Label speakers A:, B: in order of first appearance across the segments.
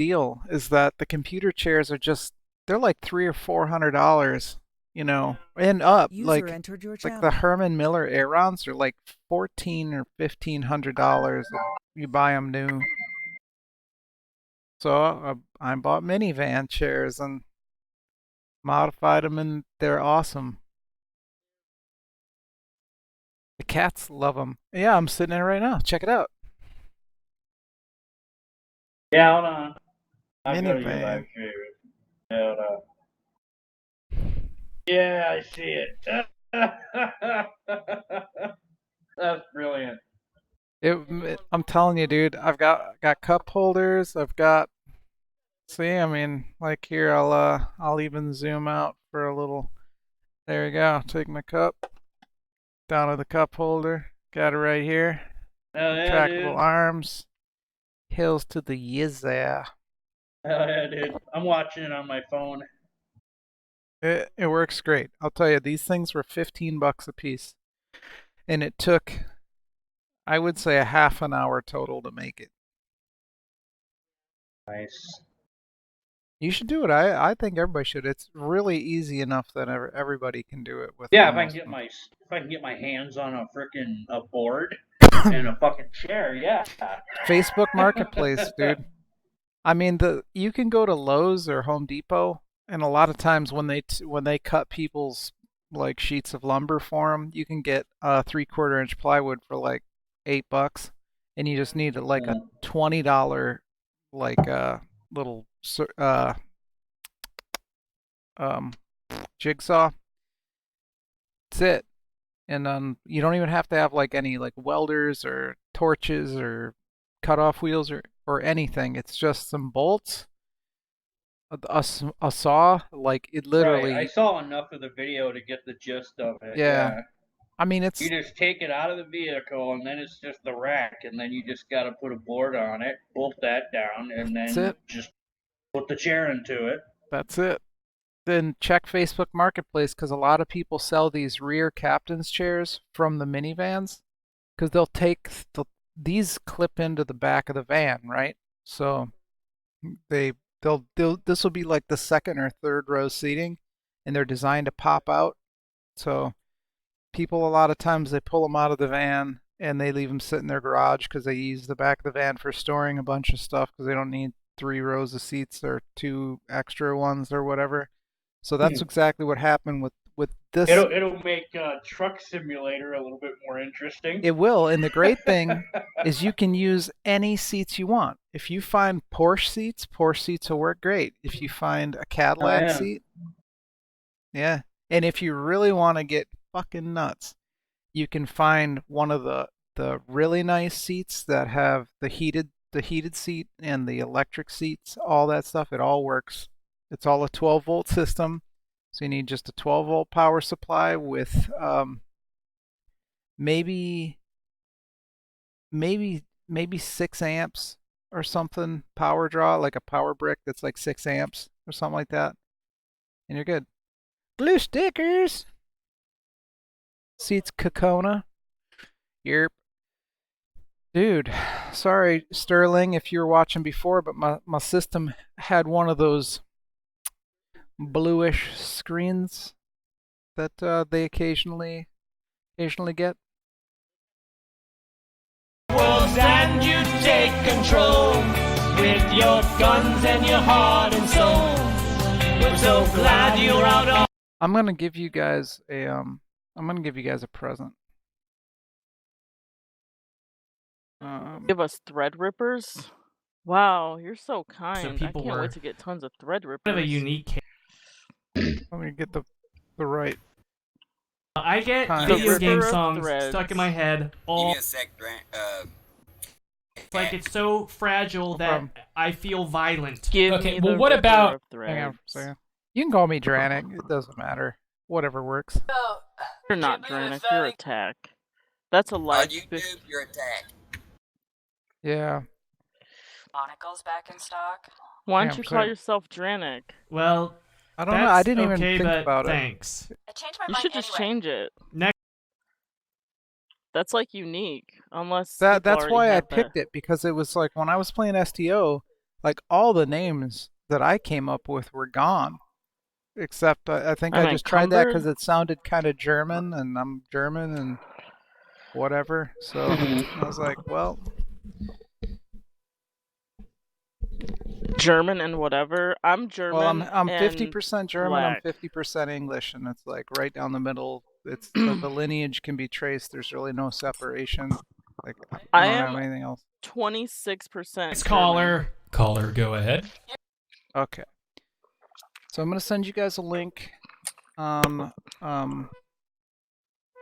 A: deal is that the computer chairs are just they're like $300 or $400, and up.
B: User entered your
A: Like the
B: channel.
A: Herman Miller Aerons are like $1,400 or $1,500 if you buy them new. So I bought minivan chairs and modified them, and they're awesome. The cats love them. Yeah, I'm sitting in it right now. Check it out.
C: Yeah, hold on. I'll go to your
A: Minivan.
C: live stream. Hold on. Yeah, I see it. That's brilliant.
A: I'm telling you, dude. I've got cup holders. I've got. See, I mean, like here, I'll even zoom out for a little. There you go. Take my cup down to the cup holder. Got it right here.
C: Hell yeah,
A: Retractable
C: dude.
A: arms. Hills to the yizza.
C: Hell yeah, dude. I'm watching it on my phone.
A: It works great. I'll tell you, these things were $15 a piece, and it took, I would say, a half an hour total to make it.
C: Nice.
A: You should do it. I think everybody should. It's really easy enough that everybody can do it with.
C: Yeah, if I can get my hands on a freaking board and a fucking chair, yeah.
A: Facebook Marketplace, dude. I mean, you can go to Lowe's or Home Depot, and a lot of times when they cut people's like sheets of lumber for them, you can get 3/4 inch plywood for like $8, and you just need like a $20 like little um jigsaw. That's it. And you don't even have to have like any like welders or torches or cutoff wheels or anything. It's just some bolts, a saw, like it literally.
C: Right. I saw enough of the video to get the gist of it.
A: Yeah. I mean,
C: You just take it out of the vehicle, and then it's just the rack, and then you just got to put a board on it, bolt that down, and then just put the chair into it.
A: That's it. Then check Facebook Marketplace because a lot of people sell these rear captain's chairs from the minivans because they'll take these clip into the back of the van, right? So they'll this will be like the second or third row seating, and they're designed to pop out. So people a lot of times they pull them out of the van and they leave them sit in their garage because they use the back of the van for storing a bunch of stuff because they don't need 3 rows of seats or 2 extra ones or whatever. So that's exactly what happened with this.
C: It'll make Truck Simulator a little bit more interesting.
A: It will, and the great thing is you can use any seats you want. If you find Porsche seats will work great. If you find a Cadillac seat, yeah. And if you really want to get fucking nuts, you can find one of the really nice seats that have the heated seat and the electric seats, all that stuff. It all works. It's all a 12-volt system, so you need just a 12-volt power supply with maybe 6 amps or something power draw, like a power brick that's like 6 amps or something like that, and you're good. Blue stickers. Seats Kokona. Yerp. Dude, sorry Sterling if you were watching before, but my system had one of those bluish screens that they occasionally get.
D: Wolves and you take control with your guns and your heart and soul. We're so glad you're out on.
A: I'm gonna give you guys a present.
E: Give us thread rippers. Wow, you're so kind.
F: So people
E: I can't wait to get tons of thread rippers.
F: Kind of a unique.
A: Let me get the right.
F: I get video game songs stuck in my head all.
G: Give me a sec,
F: It's like it's so fragile that I feel violent.
E: Okay,
F: well, what about?
A: Hang on for a second. You can call me Dranik. It doesn't matter. Whatever works.
E: You're not Dranik. You're Attack. That's a live.
G: On YouTube, you're Attack.
A: Yeah.
B: Monocle's back in stock.
E: Why don't you call yourself Dranik?
F: Well,
A: I don't know. I didn't even think about it.
F: Thanks.
B: I changed my
E: You
B: mind
E: should just change it.
F: Next.
E: That's like unique, unless
A: That's why I picked it, because it was like when I was playing STO, like all the names that I came up with were gone. Except I think I just tried that because
E: Unencumbered?
A: it sounded kind of German, and I'm German and whatever. So I was like, well,
E: German and whatever. I'm German
A: I'm
E: and
A: 50% German, I'm
E: black.
A: 50% English, and it's like right down the middle. It's the lineage can be traced. There's really no separation. Like I
E: I
A: don't have
E: am
A: anything else.
E: 26%
F: Next
E: German.
F: caller, go ahead.
A: Okay, so I'm gonna send you guys a link on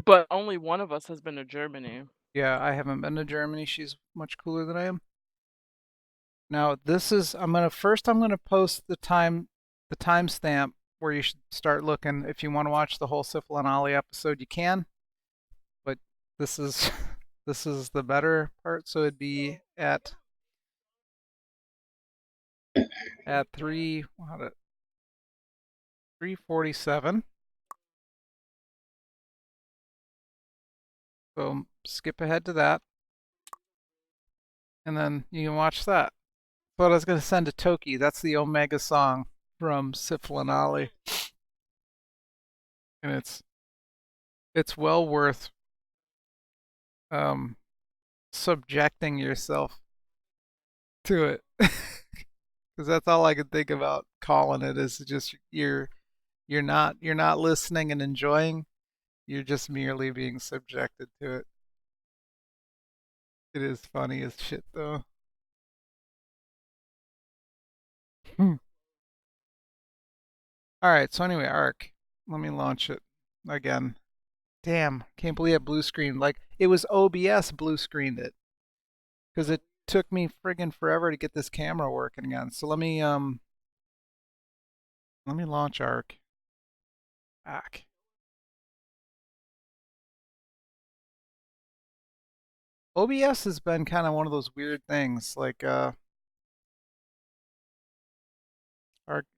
E: But only one of us has been to Germany.
A: yeah, I haven't been to Germany. She's much cooler than I am. Now this is I'm gonna post the timestamp where you should start looking. If you want to watch the whole Syphil and Ollie episode, you can. But this is this is the better part. So it'd be at 3:47. So skip ahead to that, and then you can watch that. But I was gonna send to Toki. That's the Omega song from Syphil and Ollie, and it's well worth um subjecting yourself to it. Because that's all I could think about calling it is just you're not listening and enjoying. You're just merely being subjected to it. It is funny as shit though. Hmm. All right. So anyway, ARK. Let me launch it again. Damn, can't believe it blue screened. Like it was OBS blue screened it because it took me friggin' forever to get this camera working again. So let me launch ARK. Back. OBS has been kind of one of those weird things. Like ARK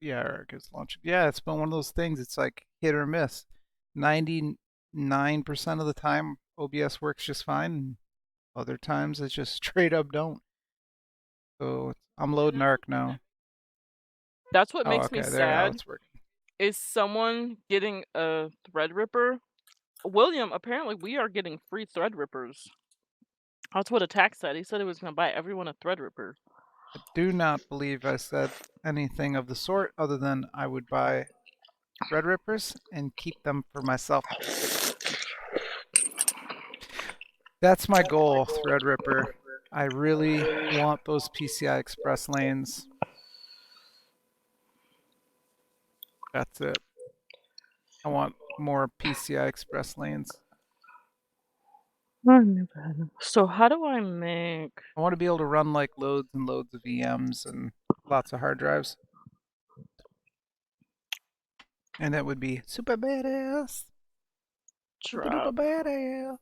A: is launching. Yeah, it's been one of those things. It's like hit or miss. 99% of the time, OBS works just fine. And other times, it's just straight up don't. So I'm loading ARK now.
E: That's what
A: Oh,
E: makes me
A: okay. There, now
E: sad.
A: it's working.
E: Is someone getting a Threadripper? William, apparently we are getting free Threadrippers. That's what Attack said. He said he was going to buy everyone a Threadripper.
A: I do not believe I said anything of the sort other than I would buy Threadrippers and keep them for myself. That's my goal, Threadripper. I really want those PCI Express lanes. That's it. I want more PCI Express lanes.
E: So how do I make...
A: I want to be able to run like loads and loads of VMs and lots of hard drives. And that would be super badass. Super duper badass.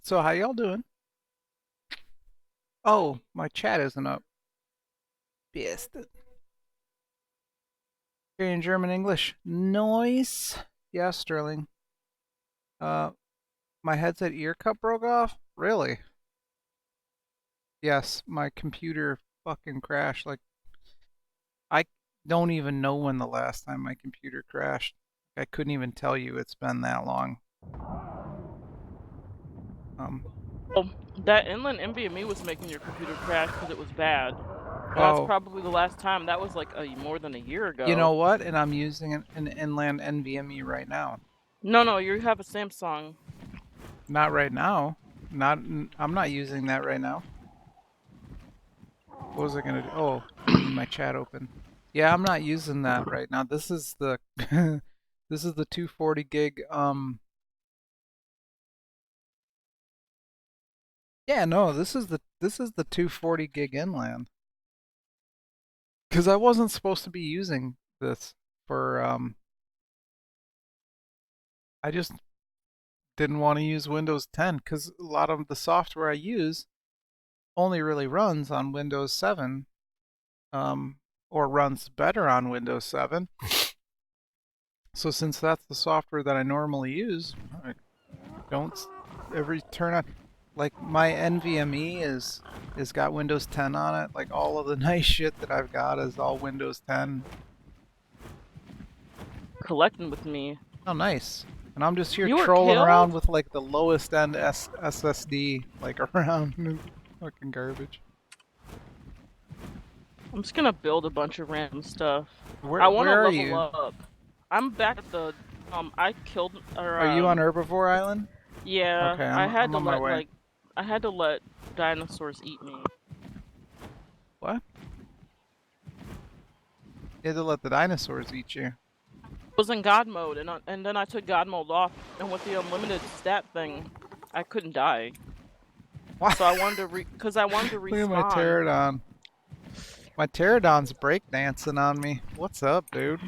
A: So how y'all doing? Oh, my chat isn't up. Bastard. In German English. Nice. Yeah, Sterling. My headset ear cup broke off? Really? Yes, my computer fucking crashed. Like, I don't even know when the last time my computer crashed. I couldn't even tell you it's been that long.
E: Oh, that inland NVMe was making your computer crash because it was bad. And that's probably the last time. That was like more than a year ago.
A: You know what? And I'm using an inland NVMe right now.
E: No, you have a Samsung.
A: Not right now. I'm not using that right now. What was I gonna do? Oh, I need my chat open. Yeah, I'm not using that right now. This is the this is the 240 gig Yeah, no, this is the 240 gig inland. Cuz I wasn't supposed to be using this for I just didn't want to use Windows 10 cuz a lot of the software I use only really runs on Windows 7 or runs better on Windows 7. So since that's the software that I normally use, I don't every turn on. Like my NVMe is got Windows 10 on it. Like all of the nice shit that I've got is all Windows 10.
E: Collecting with me.
A: Oh, nice. And I'm just here
E: You were
A: trolling around
E: killed?
A: with like the lowest end SSD like around. Fucking garbage.
E: I'm just gonna build a bunch of random stuff.
A: Where
E: I want to
A: are
E: level
A: you?
E: up. I'm back at the I killed
A: Are you on Herbivore Island?
E: Yeah,
A: Okay,
E: I had
A: I'm
E: to
A: on my
E: let
A: way.
E: I had to let dinosaurs eat me.
A: What? You had to let the dinosaurs eat you.
E: I was in God mode, and then I took God mode off, and with the unlimited stat thing, I couldn't die.
A: What?
E: So I wanted to I wanted to
A: Look at my
E: respawn.
A: pterodon. My pterodon's breakdancing on me. What's up, dude?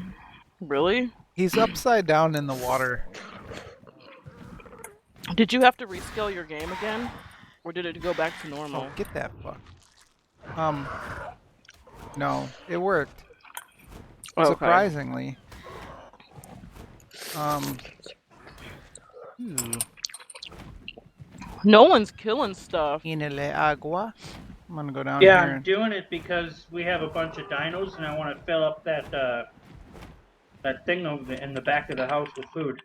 E: Really?
A: He's upside down in the water.
E: Did you have to rescale your game again, or did it go back to normal?
A: Oh, get that fuck. No, it worked.
E: Okay.
A: Surprisingly.
E: No one's killing stuff.
A: En el agua. I'm gonna go down
C: Yeah,
A: here.
C: I'm doing it because we have a bunch of dinos, and I want to fill up that that thing over in the back of the house with food.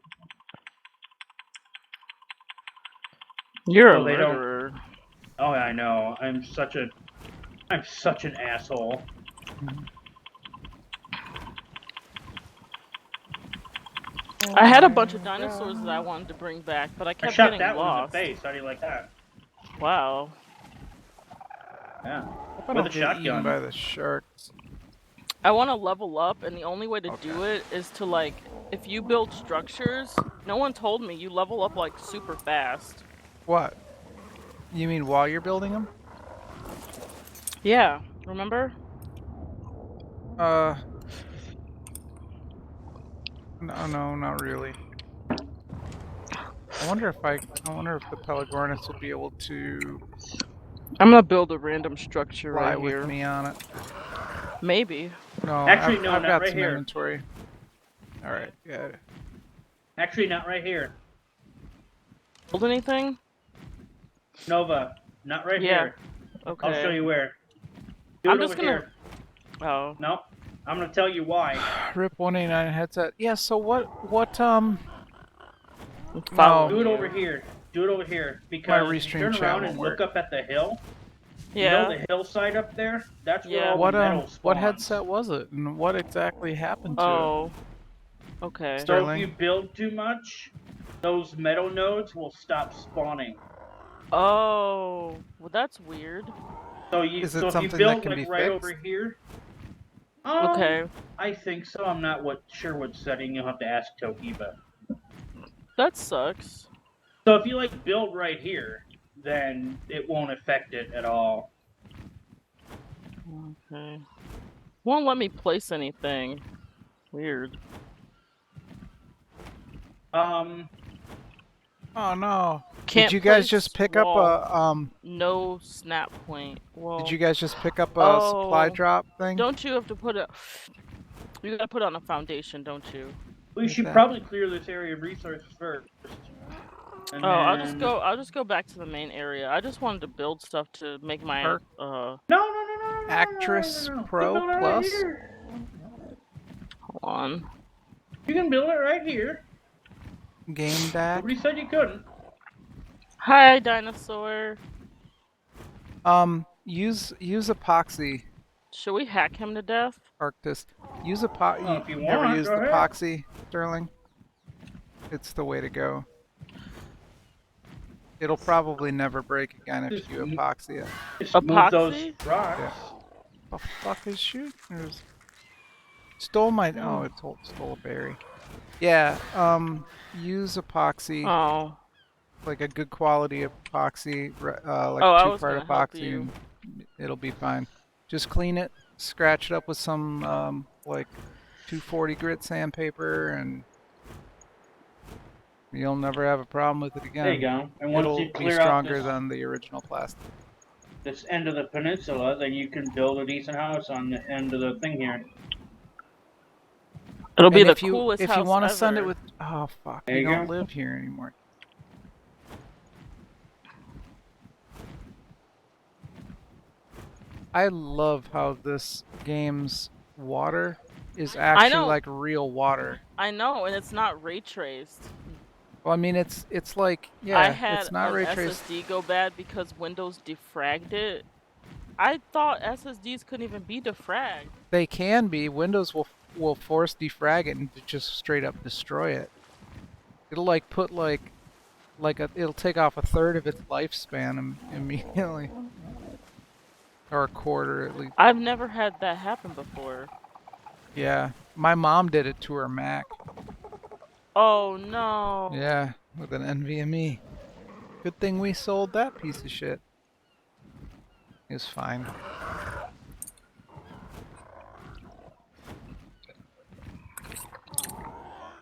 E: You're
C: So
E: a
C: they don't-
E: murderer.
C: Oh, I know. I'm such an asshole.
E: I had a bunch of dinosaurs that I wanted to bring back, but I
C: I
E: kept
C: shot
E: getting
C: that one in the
E: lost.
C: face. How do you like that?
E: Wow.
C: Yeah.
A: Hope I
C: With
A: don't
C: a
A: get eaten
C: shotgun.
A: by the sharks.
E: I want to level up, and the only way to do it is to, like, if you build structures, no one told me you level up, like, super fast.
A: What? You mean while you're building them?
E: Yeah, remember?
A: No, not really. I wonder if the Pelagornis will be able to
E: I'm gonna build a random structure
A: fly
E: right
A: with
E: here.
A: me on it.
E: Maybe.
A: No,
C: Actually, no,
A: I've
C: not
A: got
C: right
A: some
C: here.
A: inventory. All right, yeah.
C: Actually, not right here.
E: Build anything?
C: Nova, not right
E: Yeah.
C: here.
E: Okay.
C: I'll show you where. Do
E: I'm
C: it
E: just
C: over
E: gonna.
C: here.
E: Oh.
C: No, I'm gonna tell you why.
A: Rip 189 headset. Yeah. So what?
E: Follow
C: Do it
E: you.
C: over here. Do it over here because if you
A: restream
C: turn
A: chat
C: around
A: won't
C: and
A: work.
C: look up at the hill.
E: Yeah.
C: You know the hillside up there? That's where
E: Yeah.
C: all the metal spawns.
A: What headset was it, and what exactly happened to it?
E: Oh. Okay.
C: So
A: Sterling?
C: if you build too much, those metal nodes will stop spawning.
E: Oh. Well, that's weird.
C: So
A: Is it
C: if you
A: something that
C: build
A: can
C: like
A: be
C: right
A: fixed?
C: over here.
E: Okay.
C: I think so. I'm not sure what setting. You'll have to ask Tokiba.
E: That sucks.
C: So if you like build right here, then it won't affect it at all.
E: Okay. Won't let me place anything. Weird.
A: Oh no!
E: Can't
A: Did you guys
E: place
A: just pick
E: wall.
A: up a
E: No snap point. Well.
A: Did you guys just pick up a supply
E: Oh.
A: drop thing?
E: Don't you have to put it? You gotta put it on a foundation, don't you?
C: We should
A: that?
C: probably clear this area of resources first. And
E: Oh, I'll just
C: then-
E: go. I'll just go back to the main area. I just wanted to build stuff to make my
A: Perk.
C: No.
A: Actress
C: You
A: Pro
C: build it right
A: Plus?
C: here.
E: Hold on.
C: You can build it right here.
A: Game back.
C: Nobody said you couldn't.
E: Hi, dinosaur.
A: Use epoxy,
E: Should we hack him to death?
A: Arctis. Use
C: Well, if you
A: never
C: want,
A: used
C: go ahead.
A: epoxy, Sterling? It's the way to go. It'll probably never break again if
C: Just
A: you
C: m-
A: epoxy it.
C: Just move those
E: Epoxy?
C: rocks.
A: Yeah. The fuck is shooting? Stole my. Oh, it stole a berry. Yeah. Use epoxy,
E: Oh.
A: like a good quality epoxy, like
E: Oh, I was
A: 2-part
E: gonna help
A: epoxy,
E: you.
A: and it'll be fine. Just clean it, scratch it up with some like 240 grit sandpaper, and you'll never have a problem with it again.
C: There you go. And once
A: It'll
C: you
A: be
C: clear
A: stronger
C: out
A: than the original plastic.
C: this end of the peninsula, then you can build a decent house on the end of the thing here.
E: It'll be
A: And
E: the
A: if you
E: coolest
A: if
E: house
A: you want to
E: ever.
A: send it with, oh fuck,
C: There
A: you
C: you
A: don't
C: go.
A: live here anymore. I love how this game's water is
E: I
A: actually
E: know.
A: like real water.
E: I know, and it's not ray traced.
A: Well, I mean, it's like,
E: I
A: yeah,
E: had
A: it's not
E: an
A: ray traced.
E: SSD go bad because Windows defragged it. I thought SSDs couldn't even be defragged.
A: They can be. Windows will force defrag it and just straight up destroy it. It'll like put it'll take off a third of its lifespan immediately, or a quarter at least.
E: I've never had that happen before.
A: Yeah, my mom did it to her Mac.
E: Oh no.
A: Yeah, with an NVMe. Good thing we sold that piece of shit. It's fine.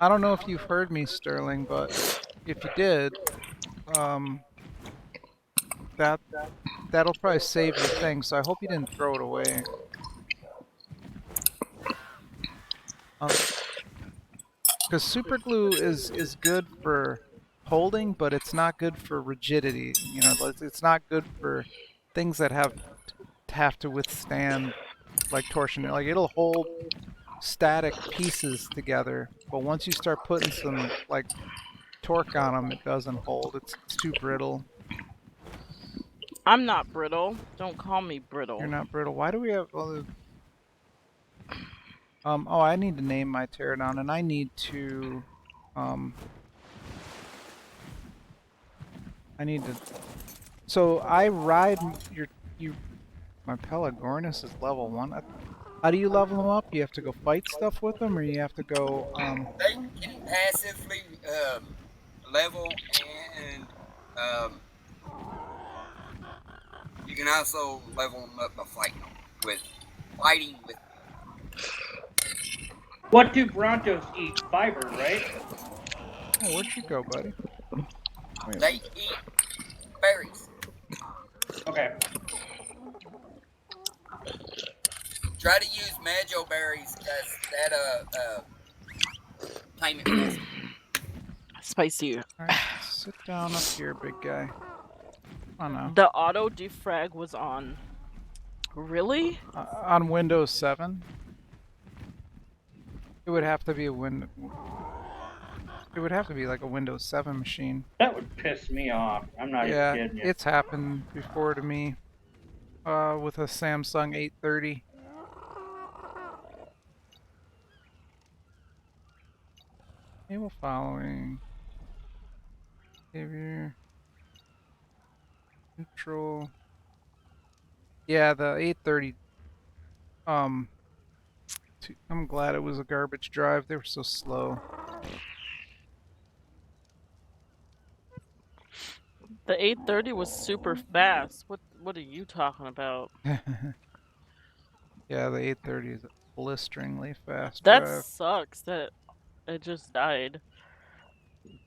A: I don't know if you've heard me, Sterling, but if you did, that'll probably save your thing. So I hope you didn't throw it away. Because super glue is good for holding, but it's not good for rigidity. You know, it's not good for things that have to withstand like torsion. Like it'll hold static pieces together, but once you start putting some like torque on them, it doesn't hold. It's too brittle.
E: I'm not brittle. Don't call me brittle.
A: You're not brittle. Why do we have all the... oh, I need to name my teardown, and I need to, so I ride my Pelagornis is level 1. How do you level them up? You have to go fight stuff with them, or you have to go,
G: They can passively, level, and, you can also level them up by fighting with.
C: What do Brontos eat? Fiber, right?
A: oh, where'd you go, buddy?
G: They eat berries.
C: Okay.
G: Try to use Majo berries as that, payment method.
E: Spicy.
A: Alright, sit down up here, big guy. Oh no.
E: The auto defrag was on. Really?
A: On Windows 7? It would have to be It would have to be like a Windows 7 machine.
C: That would piss me off. I'm not
A: Yeah,
C: even kidding you.
A: it's happened before to me. With a Samsung 830. Table following. Behavior. Neutral. Yeah, the 830. I'm glad it was a garbage drive. They were so slow.
E: The 830 was super fast. What are you talking about?
A: Yeah, the 830 is a blisteringly fast
E: That
A: drive.
E: sucks that it just died.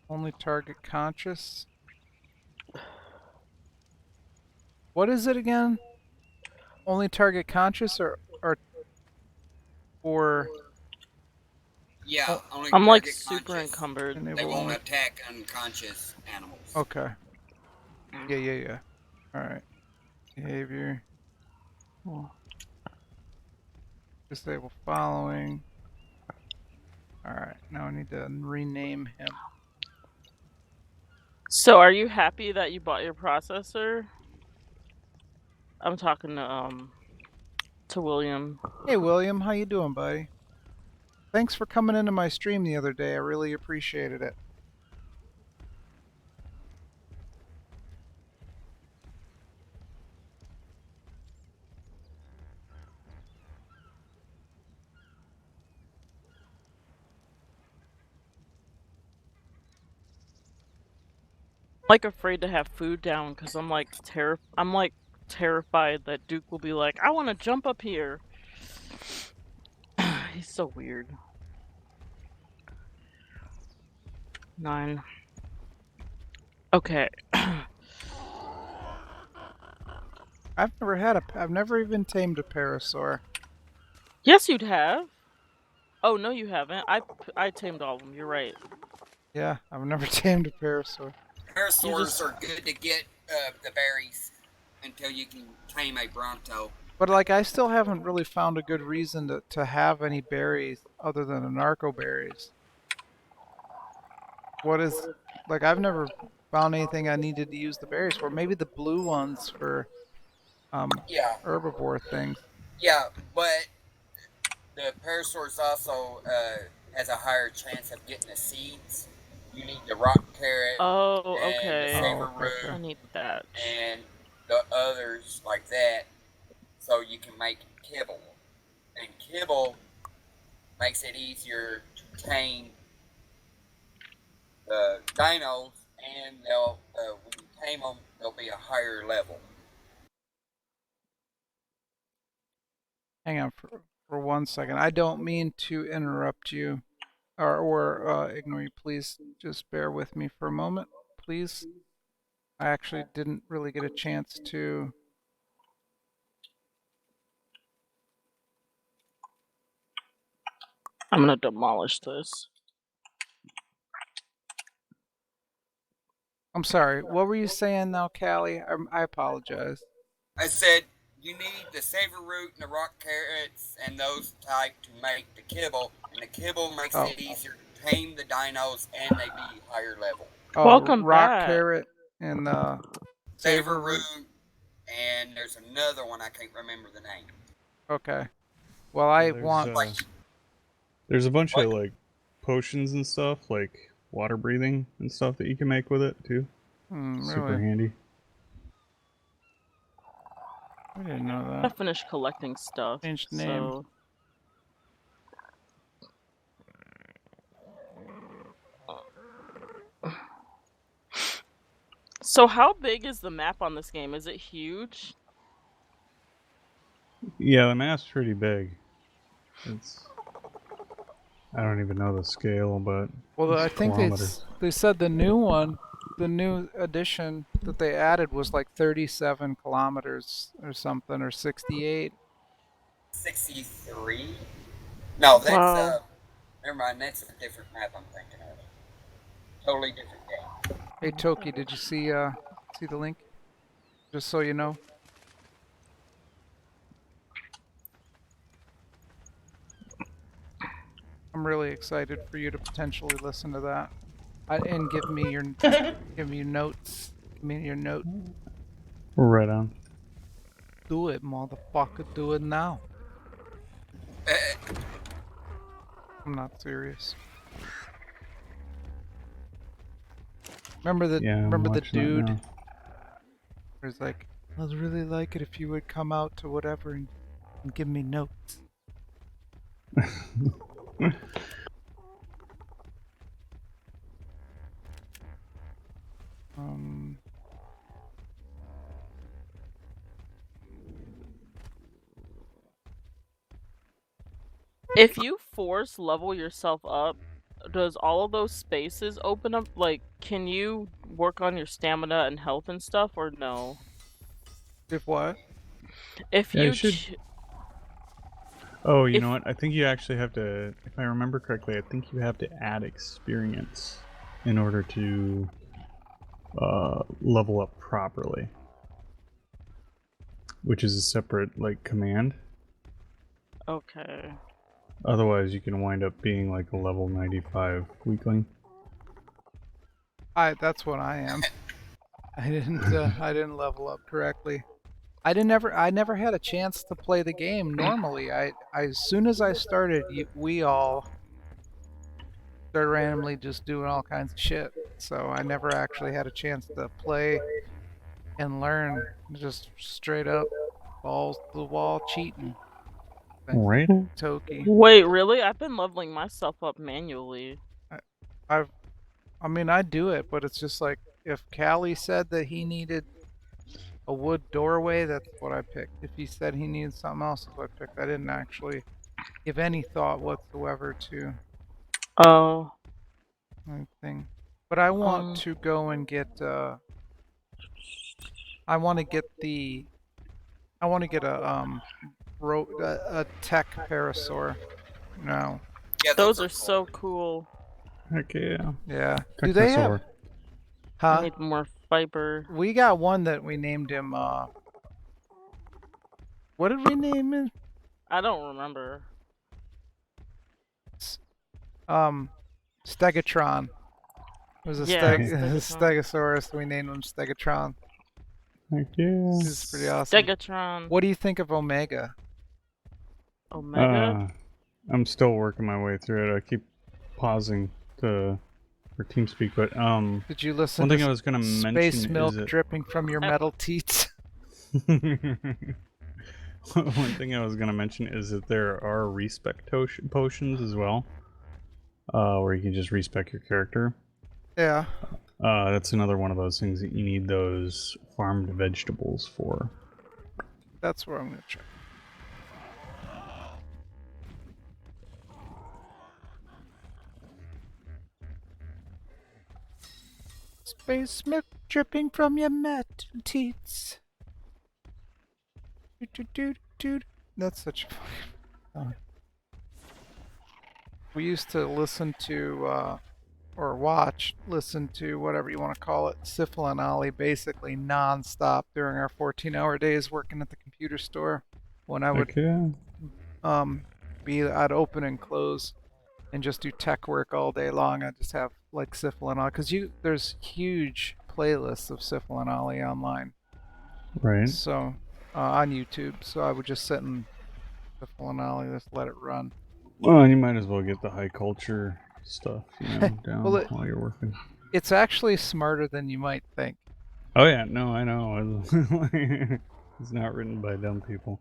A: Only target conscious. What is it again? Only target conscious or
G: Yeah, only
E: I'm like
G: target
E: super
G: conscious.
E: encumbered.
G: They won't attack unconscious animals.
A: Okay. Yeah. Alright. Behavior. Disable following. Alright, now I need to rename him.
E: So are you happy that you bought your processor? I'm talking to William.
A: Hey William, how you doing, buddy? Thanks for coming into my stream the other day. I really appreciated it.
E: I'm like afraid to have food down because I'm like terrified that Duke will be like, I want to jump up here. He's so weird. 9. Okay.
A: I've never even tamed a parasaur.
E: Yes, you'd have. Oh no, you haven't. I tamed all of them. You're right.
A: Yeah, I've never tamed a parasaur.
G: Parasaurs are good to get the berries until you can tame a Bronto.
A: But like, I still haven't really found a good reason to have any berries other than the narco berries. What is like? I've never found anything I needed to use the berries for. Maybe the blue ones for
G: Yeah,
A: herbivore things.
G: yeah, but the parasaurus also has a higher chance of getting the seeds. You need the rock carrot
E: Oh,
G: and the
E: okay.
A: Oh,
G: savor
A: okay,
G: root
E: I
A: okay.
E: need that.
G: and the others like that, so you can make kibble. And kibble makes it easier to tame the dinos, and they'll when you tame them, they'll be a higher level.
A: Hang on for 1 second. I don't mean to interrupt you or ignore you. Please just bear with me for a moment, please. I actually didn't really get a chance to.
E: I'm gonna demolish this.
A: I'm sorry. What were you saying now, Callie? I apologize.
G: I said you need the savor root and the rock carrots and those type to make the kibble, and the kibble makes
A: Oh,
G: it easier to tame the dinos, and they be higher level.
A: oh,
E: Welcome
A: rock
E: back.
A: carrot and
G: Savor
A: savor root.
G: root, and there's another one I can't remember the name.
A: Okay. Well, I
H: There's
A: want.
G: Like
H: there's a bunch
G: what?
H: of like potions and stuff, like water breathing and stuff that you can make with it too. Super
A: Really?
H: handy.
A: I didn't know
E: I
A: that.
E: finished collecting stuff,
A: Changed name.
E: so So how big is the map on this game? Is it huge?
H: Yeah, the map's pretty big. It's I don't even know the scale, but
A: Well,
H: it's
A: I think
H: kilometers.
A: they said the new one, the new edition that they added was like 37 kilometers or something, or 68.
G: 63? No, that's
E: Wow.
G: never mind. That's a different map I'm thinking of. Totally different game.
A: Hey Toki, did you see the link? Just so you know. I'm really excited for you to potentially listen to that, and give me your notes. Give me your note.
H: Right on.
A: Do it, motherfucker. Do it now. I'm not serious. Remember the
H: Yeah, I'm
A: remember the
H: watching that
A: dude?
H: now.
A: Who's like, I'd really like it if you would come out to whatever and give me notes. Um,
E: If you force level yourself up, does all of those spaces open up? Like, can you work on your stamina and health and stuff, or no?
A: if what?
E: If
H: Yeah, you
E: you
H: should.
E: ch-
H: Oh, you
E: if
H: know what? I think you actually have to. If I remember correctly, I think you have to add experience in order to level up properly, which is a separate like command.
E: Okay.
H: Otherwise, you can wind up being like a level 95 weakling.
A: That's what I am. I didn't level up correctly. I never had a chance to play the game normally. As soon as I started, we all started randomly just doing all kinds of shit. So I never actually had a chance to play and learn. Just straight up balls to the wall cheating. Thanks,
H: Right?
A: Toki.
E: Wait, really? I've been leveling myself up manually.
A: I've I mean, I do it, but it's just like if Callie said that he needed a wood doorway, that's what I picked. If he said he needed something else, that's what I picked. I didn't actually give any thought whatsoever to
E: Oh.
A: anything. But I want
E: Um.
A: to go and get. I want to get the. I want to get a tech parasaur. No.
G: Yeah,
E: Those
G: are
E: are
G: cool.
E: so cool.
H: Heck yeah.
A: Yeah. Do they have?
H: Technosaur.
E: I
A: Huh?
E: need more fiber.
A: We got one that we named him What did we name it?
E: I don't remember.
A: Stegatron. It was a
E: Yeah,
A: Stegosaurus. We named him Stegatron.
H: Heck yeah.
A: This is pretty awesome.
E: Stegatron.
A: What do you think of Omega?
E: Omega?
H: I'm still working my way through it. I keep pausing for TeamSpeak, but
A: Did you listen
H: one
A: to
H: thing I was gonna mention
A: space milk
H: is it...
A: dripping from your metal teats?
H: One thing I was gonna mention is that there are respec potions as well, where you can just respec your character.
A: Yeah.
H: That's another one of those things that you need those farmed vegetables for.
A: That's where I'm gonna check. Space milk dripping from your metal teats. That's such a fucking song. We used to listen to, or listen to, whatever you want to call it, Syphil and Ollie basically non-stop during our 14-hour days working at the computer store. When I would I'd open and close and just do tech work all day long. I'd just have like Syphil and Ollie, because there's huge playlists of Syphil and Ollie online.
H: Right.
A: So on YouTube. So I would just sit and Syphil and Ollie, just let it run.
H: Well, you might as well get the high culture stuff, down while you're working.
A: It's actually smarter than you might think.
H: Oh yeah, no, I know. It's not written by dumb people.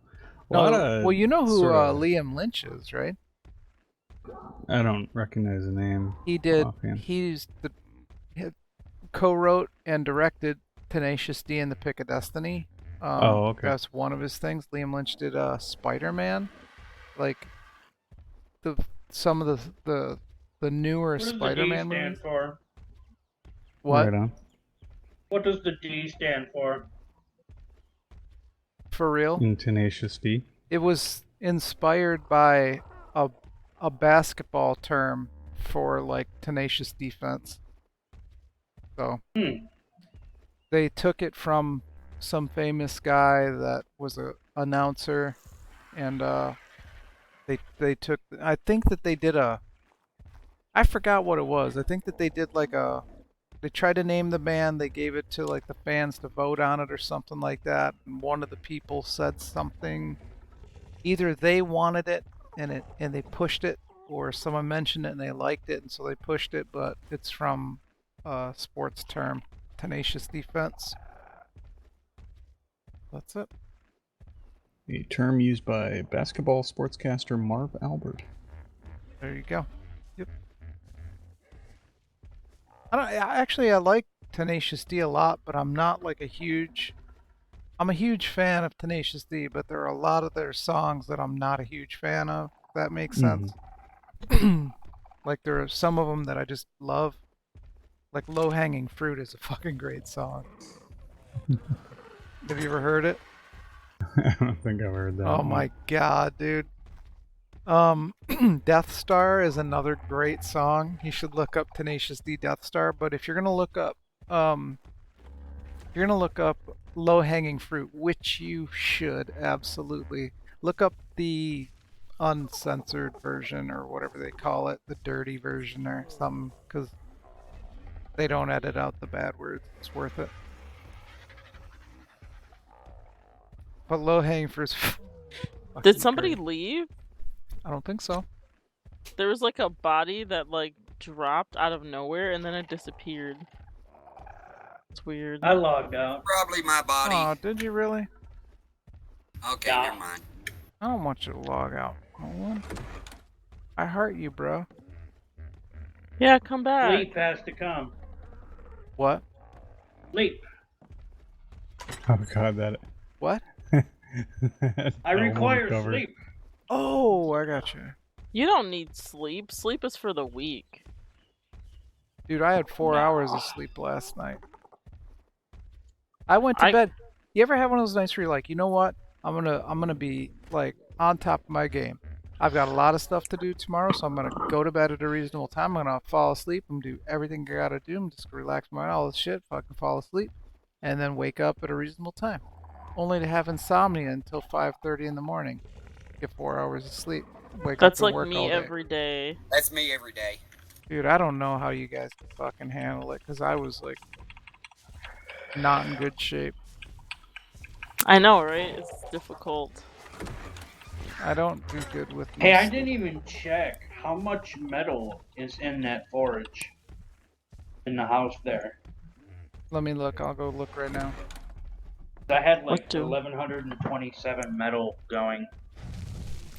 A: Well, you know who Liam Lynch is, right?
H: I don't recognize the name.
A: He co-wrote and directed Tenacious D and the Pick of Destiny.
H: Okay.
A: That's one of his things. Liam Lynch did Spider-Man, like some of the newer Spider-Man movies.
C: What does the D stand for?
A: What?
H: Right on.
C: What does the D stand for?
A: For real?
H: In Tenacious D.
A: It was inspired by a basketball term for like tenacious defense. So they took it from some famous guy that was a announcer, and they took. I think that they did I forgot what it was. I think that they did like they tried to name the band. They gave it to like the fans to vote on it or something like that. And one of the people said something. Either they wanted it and they pushed it, or someone mentioned it and they liked it and so they pushed it. But it's from a sports term, tenacious defense. That's it.
H: A term used by basketball sportscaster Marv Albert.
A: There you go. Yep. I like Tenacious D a lot, but I'm not like I'm a huge fan of Tenacious D, but there are a lot of their songs that I'm not a huge fan of, if that makes sense. Like there are some of them that I just love. Like Low Hanging Fruit is a fucking great song. Have you ever heard it?
H: I don't think I've heard that.
A: Oh my god, dude. Death Star is another great song. You should look up Tenacious D Death Star, but if you're gonna look up Low Hanging Fruit, which you should absolutely look up the uncensored version or whatever they call it, the dirty version or something, because they don't edit out the bad words. It's worth it. But Low Hanging Fruit.
E: Did somebody leave?
A: I don't think so.
E: There was like a body that like dropped out of nowhere and then it disappeared. It's weird.
C: I logged out.
G: Probably my body.
A: Oh, did you really?
G: Okay,
C: Yeah.
G: never mind.
A: I don't want you to log out. I heart you, bro.
E: Yeah, come back.
C: Sleep has to come.
A: What?
C: Sleep.
H: Oh god, that.
A: What?
C: I require sleep.
A: Oh, I got you.
E: You don't need sleep. Sleep is for the weak.
A: Dude, I had 4 hours of sleep last night. I went to bed. You ever have one of those nights where you're like, you know what? I'm gonna be like on top of my game. I've got a lot of stuff to do tomorrow, so I'm gonna go to bed at a reasonable time. I'm gonna fall asleep and do everything I gotta do. I'm just gonna relax my mind, all this shit, fucking fall asleep, and then wake up at a reasonable time. only to have insomnia until 5:30 in the morning. Get 4 hours of sleep. Wake up
E: That's
A: to
E: like
A: work
E: me
A: all day.
E: every day.
G: That's me every day.
A: Dude, I don't know how you guys can fucking handle it, because I was like not in good shape.
E: I know, right? It's difficult.
A: I don't do good with no
C: Hey, I
A: sleep.
C: didn't even check how much metal is in that forge in the house there.
A: Let me look. I'll go look right now.
C: I had like
E: What do?
C: 1127 metal going.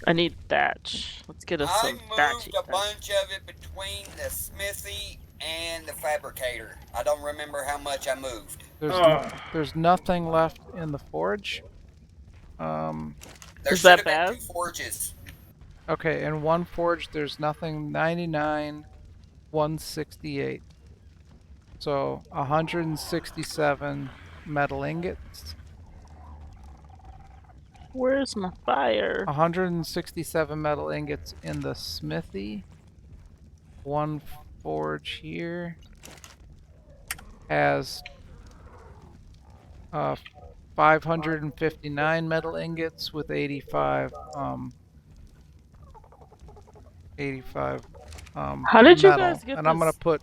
E: I need thatch. Let's get us
G: I
E: some thatchy.
G: moved a bunch of it between the smithy and the fabricator. I don't remember how much I moved.
A: There's nothing left in the forge.
G: There
E: Is
G: should
E: that
G: have been
E: bad?
G: 2 forges.
A: Okay, in one forge there's nothing. 99, 168. So 167 metal ingots.
E: Where's my fire?
A: 167 metal ingots in the smithy. One forge here has 559 metal ingots with 85
E: How did you
A: metal.
E: guys get
A: And I'm gonna
E: this?
A: put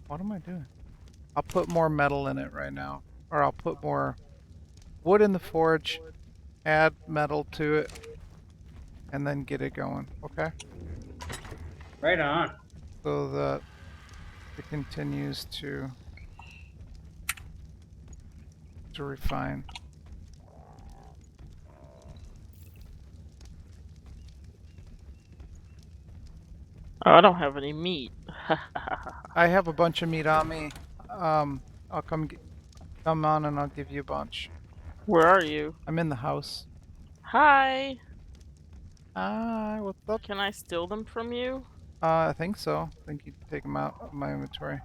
A: what am I doing? I'll put more metal in it right now. Or I'll put more wood in the forge, add metal to it, and then get it going. Okay?
C: Right on.
A: So that it continues to refine.
E: Oh, I don't have any meat.
A: I have a bunch of meat on me. I'll come on and I'll give you a bunch.
E: Where are you?
A: I'm in the house.
E: Hi.
A: Hi, what's up?
E: Can I steal them from you?
A: I think so. I think you can take them out of my inventory.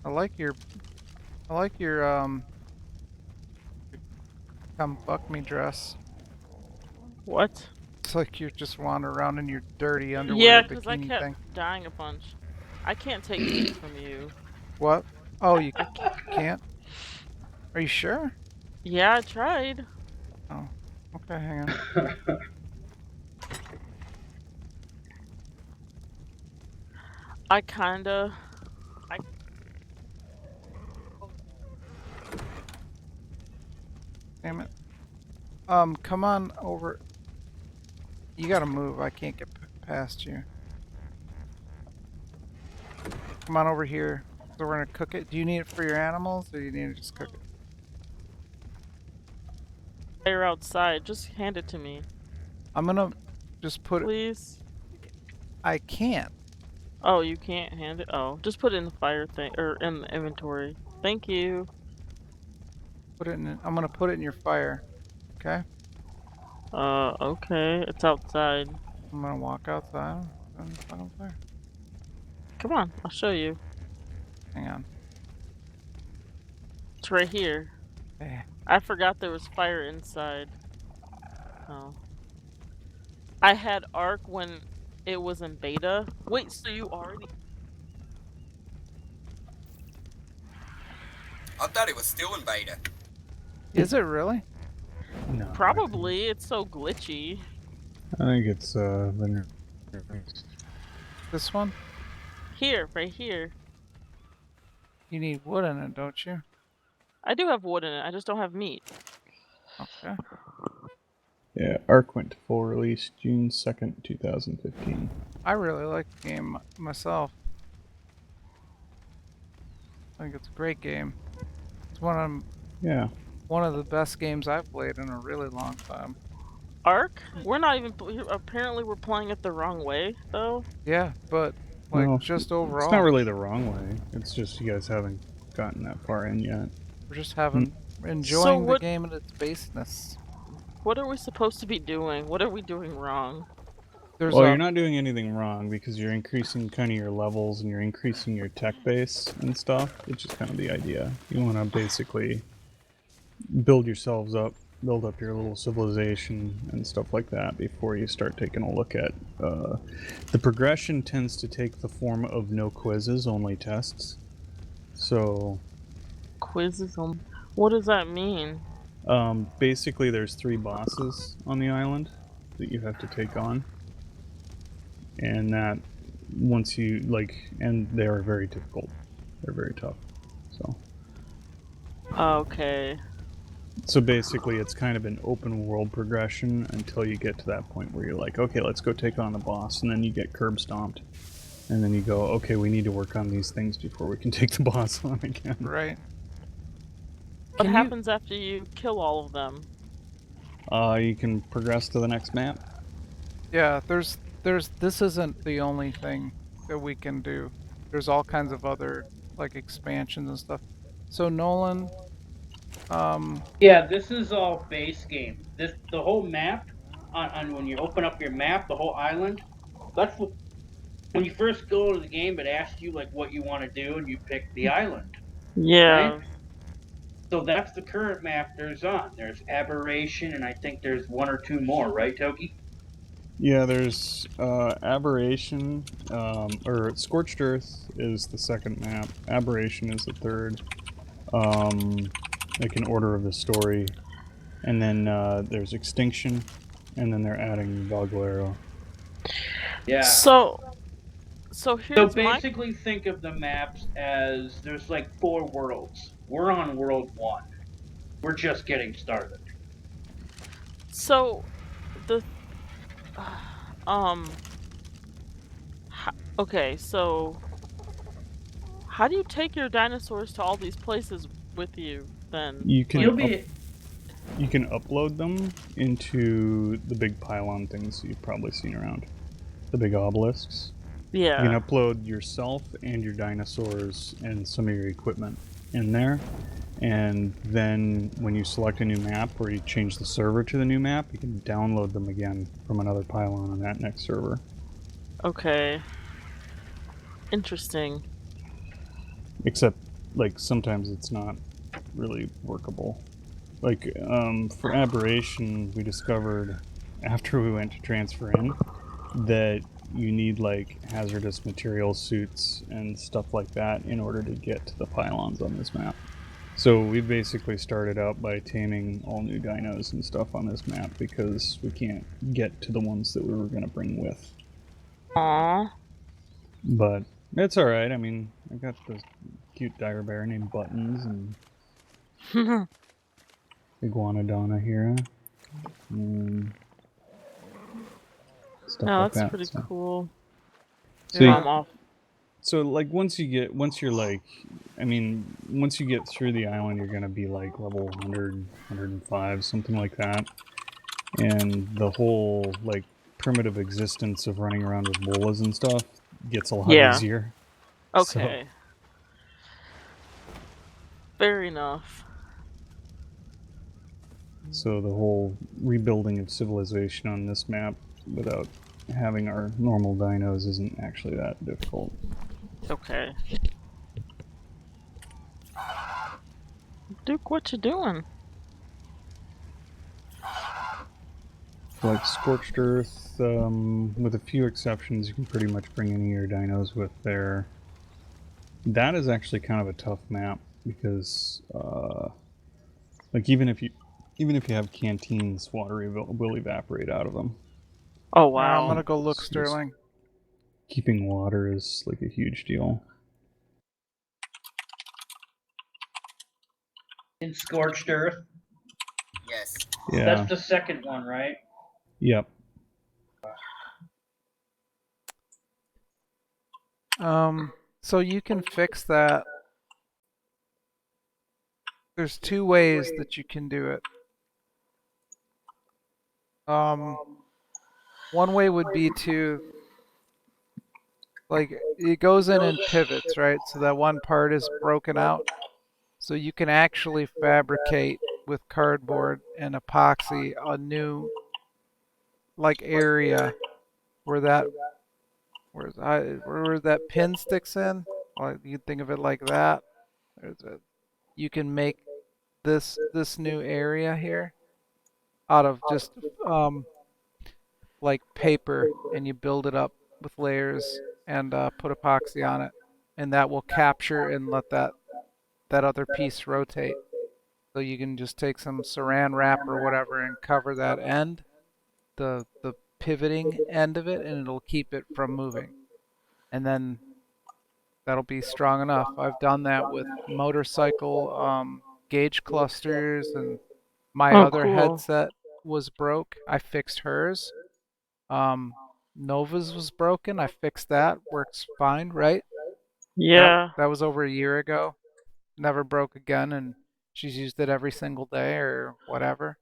A: I like your come fuck me dress.
E: What?
A: It's like you're just wandering around in your dirty underwear
E: Yeah, because I
A: bikini
E: kept
A: thing.
E: dying a bunch. I can't take meat from you.
A: What? Oh, you can't? Are you sure?
E: Yeah, I tried.
A: Oh, okay, hang on.
E: I kinda...
A: Damn it. Come on over. You gotta move. I can't get past you. Come on over here. So we're gonna cook it. Do you need it for your animals, or do you need to just cook it?
E: Fire outside. Just hand it to me.
A: I'm gonna just put it.
E: Please?
A: I can't.
E: Oh, you can't hand it? Oh, just put it in the fire thing, or in the inventory. Thank you.
A: Put it in. I'm gonna put it in your fire. Okay.
E: Okay. It's outside.
A: I'm gonna walk outside. And put it on fire.
E: Come on, I'll show you.
A: Hang on.
E: It's right here.
A: Hey.
E: I forgot there was fire inside. Oh. I had ARK when it was in beta. Wait, so you already...
G: I thought it was still in beta.
A: Is it really?
H: No.
E: Probably. It's so glitchy.
H: I think it's been.
A: This one?
E: Here, right here.
A: You need wood in it, don't you?
E: I do have wood in it. I just don't have meat.
A: Okay.
H: Yeah, ARK went to full release June 2nd, 2015.
A: I really like the game myself. I think it's a great game. It's one of the best games I've played in a really long time.
E: ARK? We're not even... Apparently we're playing it the wrong way, though.
A: Yeah, but like
H: Well,
A: just overall.
H: It's not really the wrong way. It's just you guys haven't gotten that far in yet.
A: We're just enjoying
E: what-
A: the game at its baseness.
E: What are we supposed to be doing? What are we doing wrong?
H: Well, you're not doing anything wrong because you're increasing kind of your levels and you're increasing your tech base and stuff, which is kind of the idea. You want to basically build yourselves up build up your little civilization and stuff like that before you start taking a look at. The progression tends to take the form of no quizzes, only tests. So
E: Quizzes on. What does that mean?
H: basically, there's 3 bosses on the island that you have to take on, and that once you and they are very difficult. They're very tough. So.
E: Okay.
H: So basically, it's kind of an open world progression until you get to that point where you're like, okay, let's go take on the boss, and then you get curb stomped, and then you go, okay, we need to work on these things before we can take the boss on again.
A: Right.
E: What happens after you kill all of them?
H: You can progress to the next map.
A: Yeah, this isn't the only thing that we can do. There's all kinds of other like expansions and stuff. So Nolan,
C: Yeah, this is all base game. The whole map on when you open up your map, the whole island. That's what when you first go to the game, it asks you like what you want to do, and you pick the island.
E: Yeah.
C: Right? So that's the current map there's on. There's Aberration, and I think there's 1 or 2 more, right, Toki?
H: Yeah, there's Aberration, or Scorched Earth is the second map. Aberration is the third. Like in order of the story. And then there's Extinction, and then they're adding Valguero.
C: Yeah.
E: So here's
C: basically think of the maps as there's like 4 worlds. We're on world 1. We're just getting started.
E: So the okay, so how do you take your dinosaurs to all these places with you then?
H: You can you can upload them into the big pylon things you've probably seen around. The big obelisks.
E: Yeah.
H: You can upload yourself and your dinosaurs and some of your equipment in there. And then when you select a new map or you change the server to the new map, you can download them again from another pylon on that next server.
E: Okay. Interesting.
H: Except, like, sometimes it's not really workable. Like, for Aberration, we discovered, after we went to transfer in, that you need, like, hazardous material suits and stuff like that in order to get to the pylons on this map. So we basically started out by taming all new dinos and stuff on this map because we can't get to the ones that we were going to bring with.
E: Aww.
H: But it's alright. I mean, I got this cute dire bear named Buttons and Iguanodonna here. And stuff like
E: that's
H: that.
E: pretty cool.
H: So
E: I'm off.
H: So like once you get once you get through the island, you're gonna be like level 100, 105, something like that. And the whole like primitive existence of running around with bolas and stuff gets a lot easier.
E: Okay. So. Fair enough.
H: So the whole rebuilding of civilization on this map without having our normal dinos isn't actually that difficult.
E: Okay. Duke, what you doing?
H: Like Scorched Earth, with a few exceptions, you can pretty much bring any of your dinos with there. That is actually kind of a tough map because, like even if you have canteens, water will evaporate out of them.
E: Oh wow!
A: I'm gonna go look, Sterling.
H: Keeping water is like a huge deal.
C: In Scorched Earth?
G: Yes.
H: Yeah.
C: That's the second one, right?
H: Yep.
A: So you can fix that. There's 2 ways that you can do it. One way would be to, like, it goes in pivots, right? So that one part is broken out. So you can actually fabricate with cardboard and epoxy a new, like, area where that pin sticks in. Like, you think of it like that. You can make this new area here. out of just like paper, and you build it up with layers and put epoxy on it, and that will capture and let that other piece rotate. So you can just take some saran wrap or whatever and cover that end, the pivoting end of it, and it'll keep it from moving. And then that'll be strong enough. I've done that with motorcycle gauge clusters, and my
E: Oh,
A: other
E: cool.
A: headset was broke. I fixed hers. Um, Nova's was broken. I fixed that. Works fine, right? That
E: Yeah.
A: that was over a year ago. Never broke again, and she's used it every single day or whatever.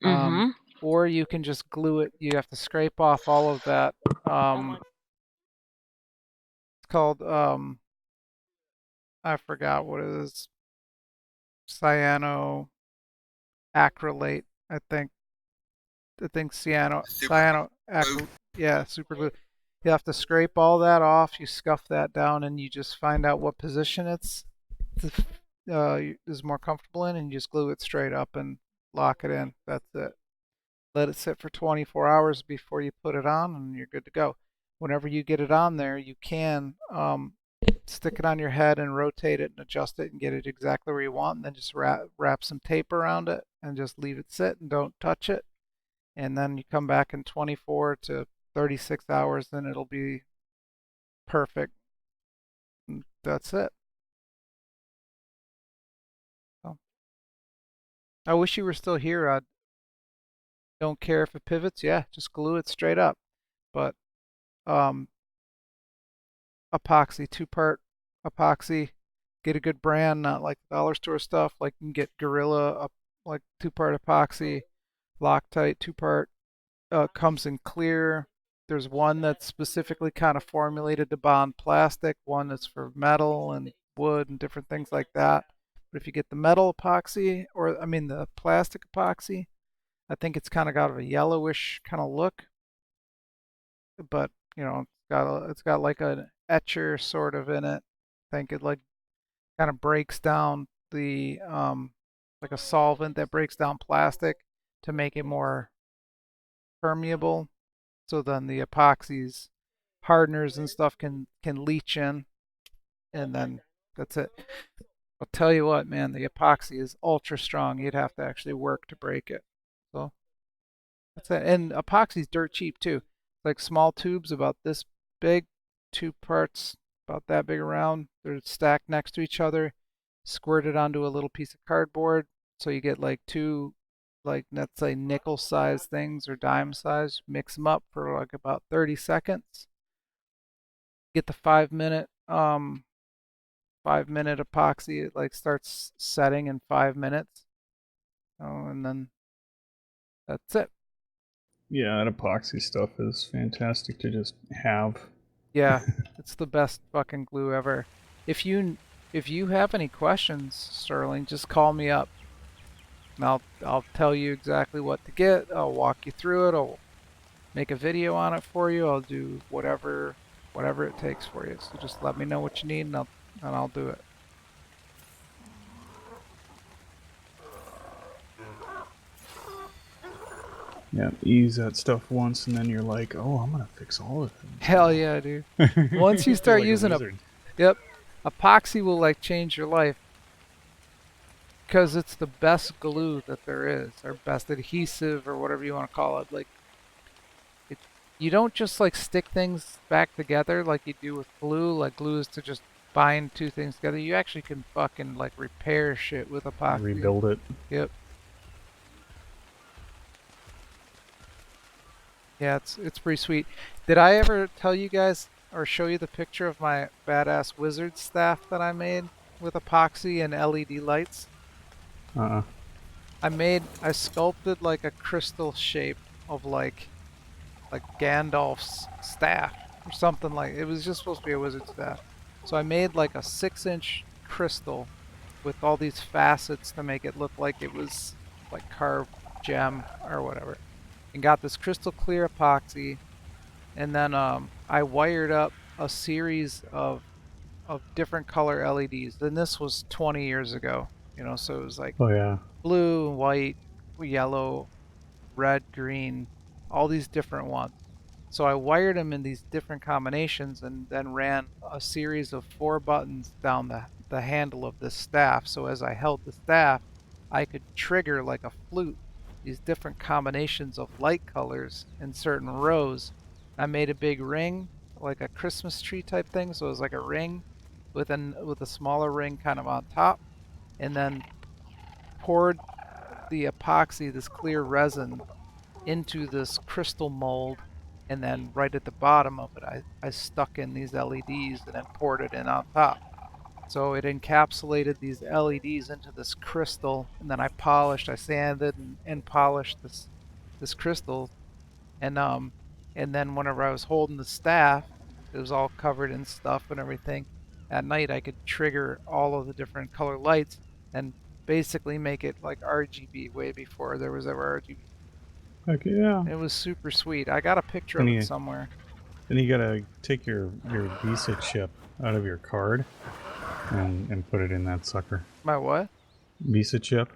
A: Um,
E: Mhm.
A: or you can just glue it. You have to scrape off all of that.
E: Oh my.
A: It's called I forgot what it is. Cyanoacrylate, I think. I think
G: Super glue.
A: yeah, super glue. You have to scrape all that off. You scuff that down, and you just find out what position is more comfortable in, and you just glue it straight up and lock it in. That's it. Let it sit for 24 hours before you put it on, and you're good to go. Whenever you get it on there, you can stick it on your head and rotate it and adjust it and get it exactly where you want, and then just wrap some tape around it and just leave it sit and don't touch it. And then you come back in 24 to 36 hours, then it'll be perfect. And that's it. So, I wish you were still here. I don't care if it pivots. Yeah, just glue it straight up. But um, epoxy, two-part epoxy. Get a good brand, not like dollar store stuff. Like you can get Gorilla, like two-part epoxy, Loctite, two-part. Comes in clear. There's one that's specifically kind of formulated to bond plastic, one that's for metal and wood and different things like that. But if you get the metal epoxy, or I mean the plastic epoxy, I think it's kind of got a yellowish kind of look, but it's got like an etcher sort of in it. I think it like kind of breaks down the like a solvent that breaks down plastic to make it more permeable. So then the epoxies, hardeners and stuff can leach in, and then that's it. I'll tell you what, man, the epoxy is ultra strong. You'd have to actually work to break it. So that's it. And epoxy's dirt cheap too. Like small tubes about this big, two parts about that big around. They're stacked next to each other, squirted onto a little piece of cardboard. So you get like two, like let's say nickel size things or dime size. Mix them up for like about 30 seconds. Get the 5 minute 5 minute epoxy. It like starts setting in 5 minutes. Oh, and then that's it.
H: Yeah, that epoxy stuff is fantastic to just have.
A: Yeah, it's the best fucking glue ever. If you have any questions, Sterling, just call me up. And I'll tell you exactly what to get. I'll walk you through it. I'll make a video on it for you. I'll do whatever it takes for you. So just let me know what you need, and I'll do it.
H: Yeah, ease that stuff once, and then you're like, oh, I'm gonna fix all of it.
A: Hell yeah, dude. Once you start using yep, epoxy will like change your life because it's the best glue that there is, or best adhesive, or whatever you want to call it. Like it, you don't just like stick things back together like you do with glue. Like glue is to just bind two things together. You actually can fucking like repair shit with epoxy.
H: Rebuild it.
A: Yep. Yeah, it's pretty sweet. Did I ever tell you guys or show you the picture of my badass wizard staff that I made with epoxy and LED lights?
H: Uh-uh.
A: I sculpted like a crystal shape of like Gandalf's staff or something. Like it was just supposed to be a wizard staff. So I made like a 6-inch crystal with all these facets to make it look like it was like carved gem or whatever. And got this crystal clear epoxy, and then I wired up a series of different color LEDs. Then this was 20 years ago, so it was like
H: Oh yeah.
A: blue, white, yellow, red, green, all these different ones. So I wired them in these different combinations and then ran a series of 4 buttons down the handle of this staff. So as I held the staff, I could trigger like a flute these different combinations of light colors in certain rows. I made a big ring, like a Christmas tree type thing. So it was like a ring with a smaller ring kind of on top, and then poured the epoxy, this clear resin, into this crystal mold, and then right at the bottom of it I stuck in these LEDs and then poured it in on top. So it encapsulated these LEDs into this crystal, and then I sanded and polished this crystal, and then whenever I was holding the staff, it was all covered in stuff and everything. At night I could trigger all of the different color lights and basically make it like RGB way before there was ever RGB.
H: Heck yeah.
A: It was super sweet. I got a picture
H: Then
A: of it
H: you,
A: somewhere.
H: then you gotta take your Visa chip out of your card and put it in that sucker.
A: My what?
H: Visa chip.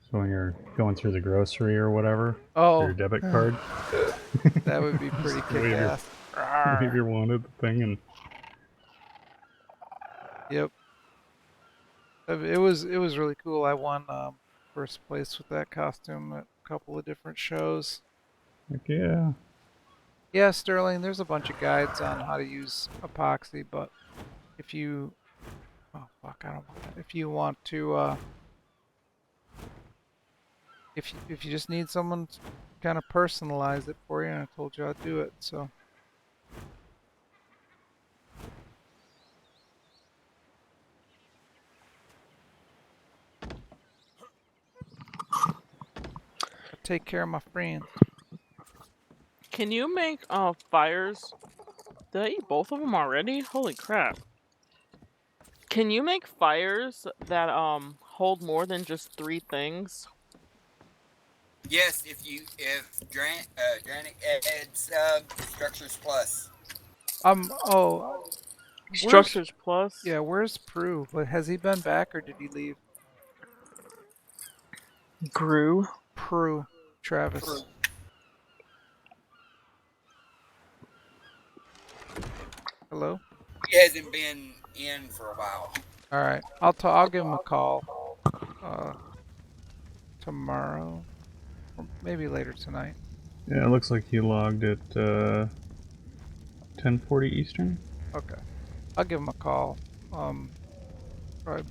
H: So when you're going through the grocery or whatever,
A: Oh,
H: your debit card.
A: that would be pretty kick-ass.
H: Wave your wanted thing and.
A: Yep. It was really cool. I won first place with that costume at a couple of different shows.
H: Heck yeah.
A: Yeah, Sterling, there's a bunch of guides on how to use epoxy, but if you oh fuck, I don't want that. If you want to if you just need someone to kind of personalize it for you, and I told you I'd do it, so I take care of my friends.
E: Can you make fires? Did I eat both of them already? Holy crap. Can you make fires that hold more than just 3 things?
G: Yes, if Dranic adds Structures Plus.
A: Oh,
E: Structures Plus?
A: yeah, where's Prue? Has he been back or did he leave?
E: Grew?
A: Prue, Travis.
G: Prue.
A: Hello?
G: He hasn't been in for a while.
A: All right, I'll give him a call tomorrow, or maybe later tonight.
H: Yeah, it looks like he logged at 10:40 Eastern.
A: Okay, I'll give him a call. Or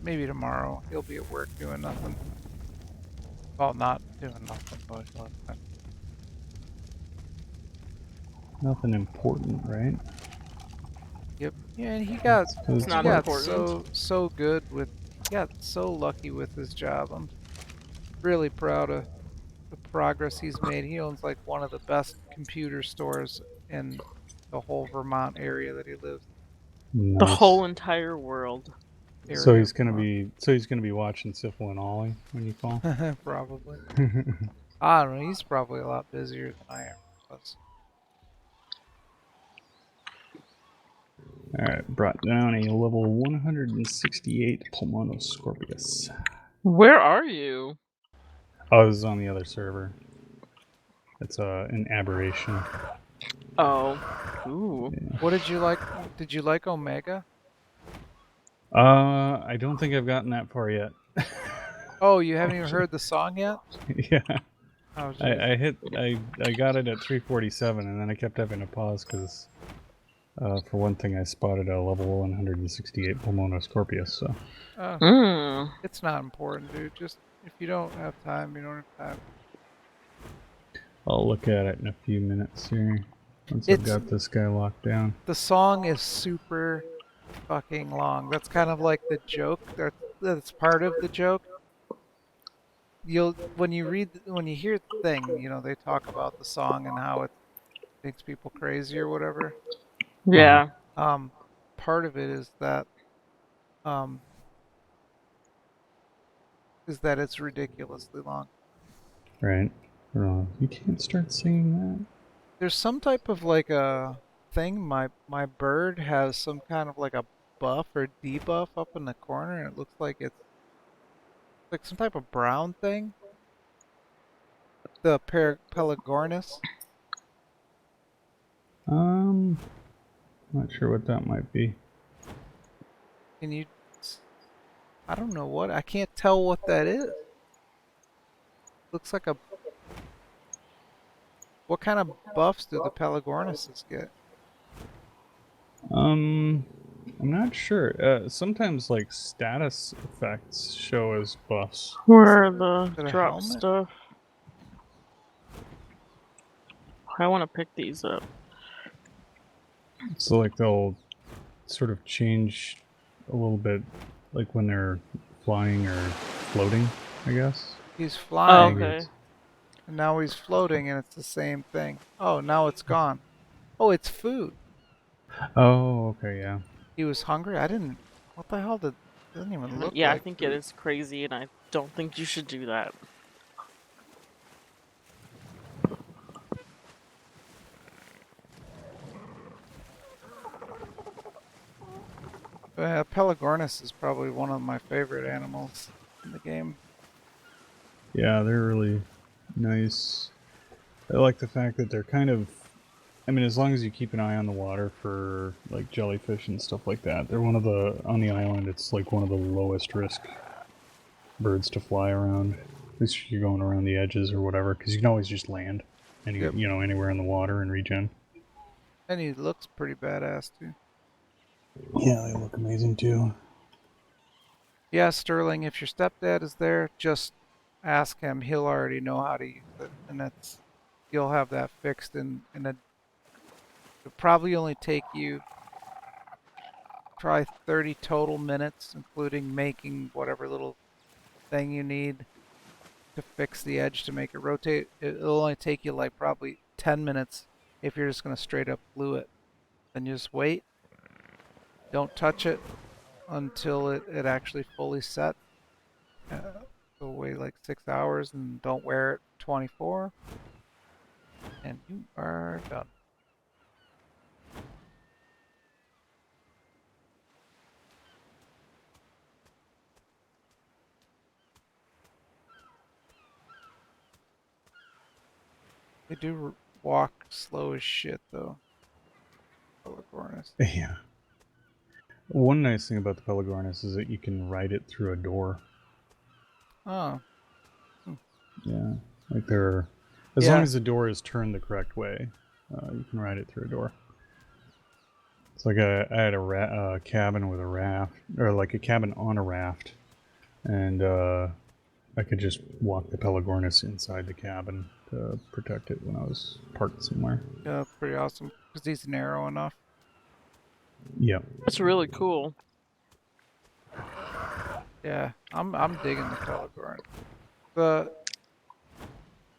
A: maybe tomorrow. He'll be at work doing nothing. Well, not doing nothing, but
H: Nothing important, right?
A: yep. Yeah, and he got
E: It's not important.
A: so good with. He got so lucky with his job. I'm really proud of the progress he's made. He owns like one of the best computer stores in the whole Vermont area that he lives.
H: Nice.
E: The whole entire world.
H: So he's gonna be watching Syphil and Ollie when you call.
A: Probably. I don't know. He's probably a lot busier than I am.
H: Alright, brought down a level 168 Pulmonoscorpius.
E: Where are you?
H: Oh, this is on the other server. It's an aberration.
E: Oh. Ooh.
A: Yeah. What did you like? Did you like Omega?
H: I don't think I've gotten that far yet.
A: Oh, you haven't even heard the song yet?
H: Yeah.
A: Oh,
H: I got it at 347 and then I kept having to pause because for one thing I spotted a level 168 Pulmonoscorpius, so.
A: It's not important, dude. Just if you don't have time, you don't have time.
H: I'll look at it in a few minutes here. Once I've got this guy locked down.
A: The song is super fucking long. That's kind of like the joke. That's part of the joke. When you hear the thing, you know, they talk about the song and how it makes people crazy or whatever.
E: Yeah.
A: Part of it is that it's ridiculously long.
H: Right. You can't start singing that.
A: There's some type of like a thing. My bird has some kind of like a buff or debuff up in the corner, and it looks like it's like some type of brown thing. the Pelagornis?
H: Not sure what that might be.
A: Can you? I don't know what. I can't tell what that is. Looks like a. What kind of buffs do the Pelagornises get?
H: I'm not sure. Sometimes like status effects show as buffs.
E: Where are the
A: Is it a
E: drop
A: helmet?
E: stuff? I want to pick these up.
H: So like they'll sort of change a little bit, like when they're flying or floating, I guess.
A: He's
E: Oh,
A: flying,
E: okay.
A: and now he's floating, and it's the same thing. Oh, now it's gone. Oh, it's food.
H: Oh, okay, yeah.
A: He was hungry. I didn't. What the hell did? Doesn't even look
E: Yeah, I
A: like
E: think
A: food.
E: it is crazy, and I don't think you should do that.
A: Pelagornis is probably one of my favorite animals in the game.
H: Yeah, they're really nice. I like the fact that they're kind of, I mean, as long as you keep an eye on the water for like jellyfish and stuff like that, they're one of the, on the island, it's like one of the lowest risk birds to fly around. At least if you're going around the edges or whatever, because you can always just land
A: Yep.
H: you know, anywhere in the water and regen.
A: And he looks pretty badass too.
H: Yeah, they look amazing too.
A: Yeah, Sterling, if your stepdad is there, just ask him. He'll already know how to use it, and that's you'll have that fixed in a. It'll probably only take you try 30 total minutes, including making whatever little thing you need to fix the edge to make it rotate. It'll only take you like probably 10 minutes if you're just gonna straight up glue it. Then you just wait. Don't touch it until it actually fully sets. So wait like 6 hours and don't wear it 24. And you are done. They do walk slow as shit though. Pelagornis.
H: Yeah. One nice thing about the Pelagornis is that you can ride it through a door.
A: Oh.
H: Yeah, like they're, as long as the door is turned the correct way, you can ride it through a door. It's like I had a cabin with a raft, or like a cabin on a raft, and I could just walk the Pelagornis inside the cabin to protect it when I was parked somewhere.
A: Yeah, that's pretty awesome because he's narrow enough.
H: Yep.
E: That's really cool.
A: Yeah, I'm digging the Pelagorn.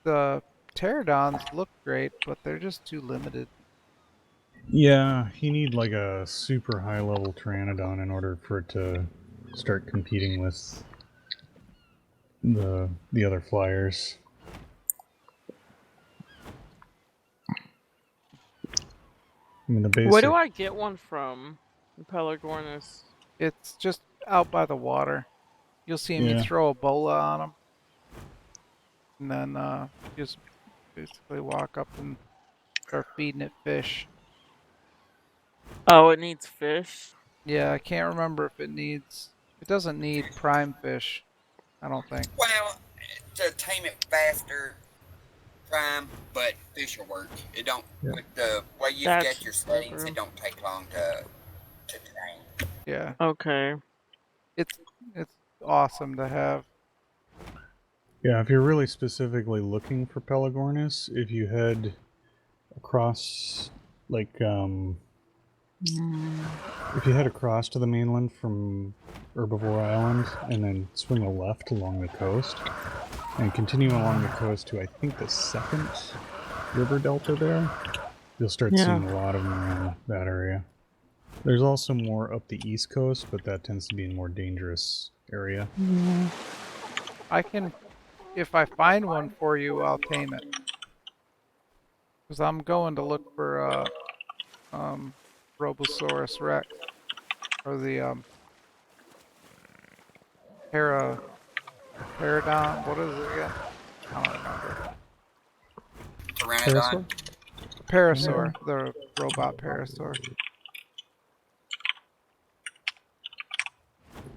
A: The pterodons look great, but they're just too limited.
H: Yeah, you need like a super high level Pteranodon in order for it to start competing with the other flyers. I mean, the basic.
E: Where do I get one from? The Pelagornis.
A: It's just out by the water. You'll see him. You throw a bola on him, and then just basically walk up and start feeding it fish.
E: Oh, it needs fish?
A: Yeah, I can't remember if it needs. It doesn't need prime fish, I don't think.
G: Well, to tame it faster, prime, but fish will work. It don't. With the way you've got your settings, it don't take long to tame.
A: Yeah.
E: Okay.
A: It's awesome to have.
H: Yeah, if you're really specifically looking for Pelagornis, if you head across, like, if you head across to the mainland from Herbivore Island and then swing a left along the coast and continue along the coast to, I think, the second river delta there, you'll start seeing a lot of them around that area. There's also more up the east coast, but that tends to be a more dangerous area.
A: I can, if I find one for you, I'll tame it. Because I'm going to look for Robosaurus Rex. Or the Paradon, what is it again? I don't remember.
G: Pteranodon.
A: Parasaur, the robot Parasaur.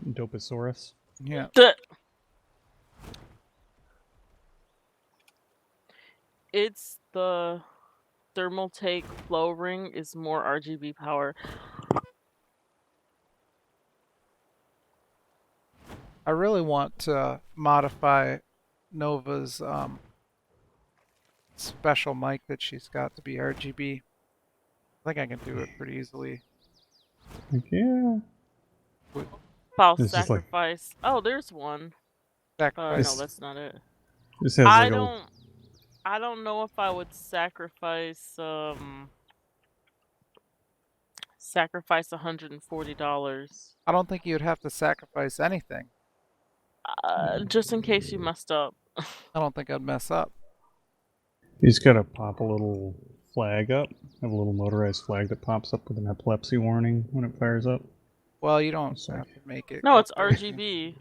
H: Doposaurus.
A: Yeah.
E: It's the thermal take flow ring is more RGB power.
A: I really want to modify Nova's special mic that she's got to be RGB. I think I can do it pretty easily.
H: Yeah.
E: False
H: It's just like
E: sacrifice. Oh, there's one.
A: Sacrifice.
E: No, that's not it.
H: this has
E: I
H: like
E: don't know if I would sacrifice $140.
A: I don't think you'd have to sacrifice anything.
E: Just in case you messed up.
A: I don't think I'd mess up.
H: You just gotta pop a little flag up. Have a little motorized flag that pops up with an epilepsy warning when it fires up.
A: Well, you don't have to make it.
E: No, it's RGB.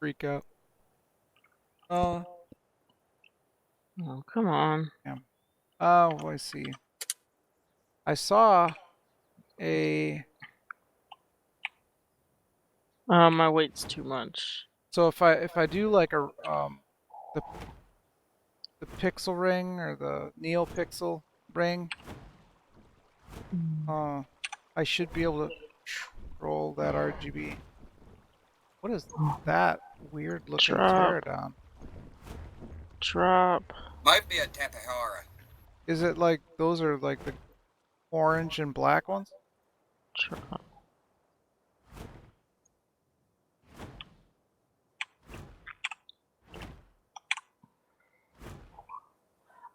A: Freak out.
E: Oh, come on.
A: Yeah. Oh, I see. I saw a.
E: My weight's too much.
A: So if I do like a the pixel ring or the NeoPixel ring, I should be able to control that RGB. What is that weird looking pterodon?
E: Drop.
G: Might be a Tapahara.
A: Is it like those are like the orange and black ones?
E: Drop.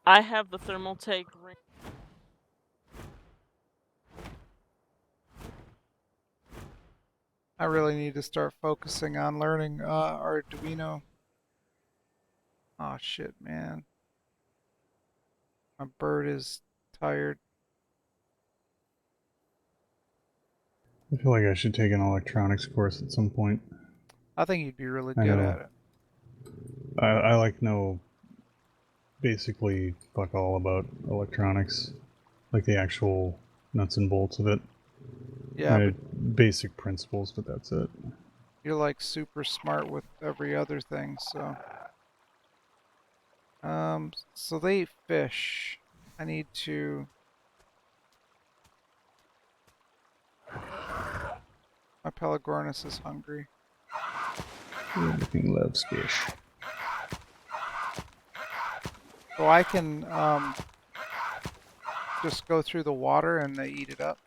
E: I have the thermal take ring.
A: I really need to start focusing on learning Arduino. Oh shit, man. My bird is tired.
H: I feel like I should take an electronics course at some point.
A: I think you'd be really good at it.
H: I like know basically fuck all about electronics, like the actual nuts and bolts of it.
A: Yeah,
H: basic principles, but that's it.
A: You're like super smart with every other thing, so. So they eat fish. I need to. My Pelagornis is hungry.
H: Everything loves fish.
A: So I can just go through the water and they eat it up.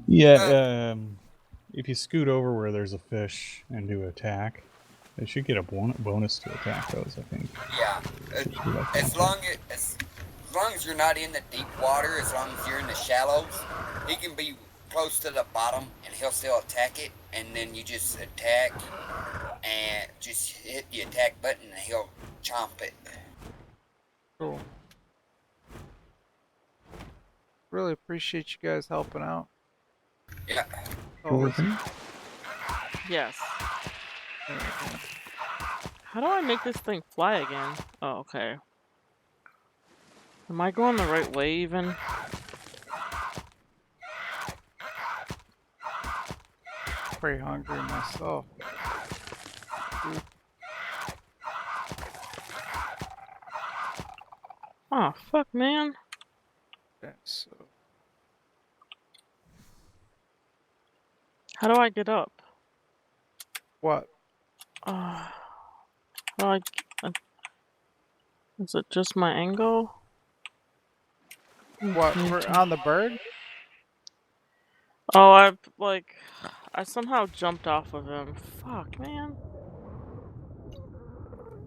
H: Yeah, if you scoot over where there's a fish and do attack, they should get a bonus to attack those, I think.
G: Yeah, as long as you're not in the deep water, as long as you're in the shallows, he can be close to the bottom and he'll still attack it, and then you just attack and just hit the attack button and he'll chomp it.
A: Cool. Really appreciate you guys helping out.
G: Yeah.
E: Yes. How do I make this thing fly again? Oh, okay. Am I going the right way even?
A: Pretty hungry myself. Dude.
E: Oh, fuck, man.
A: Okay, so.
E: How do I get up?
A: What?
E: Is it just my angle?
A: What? We're on the bird?
E: Oh, I somehow jumped off of him. Fuck, man.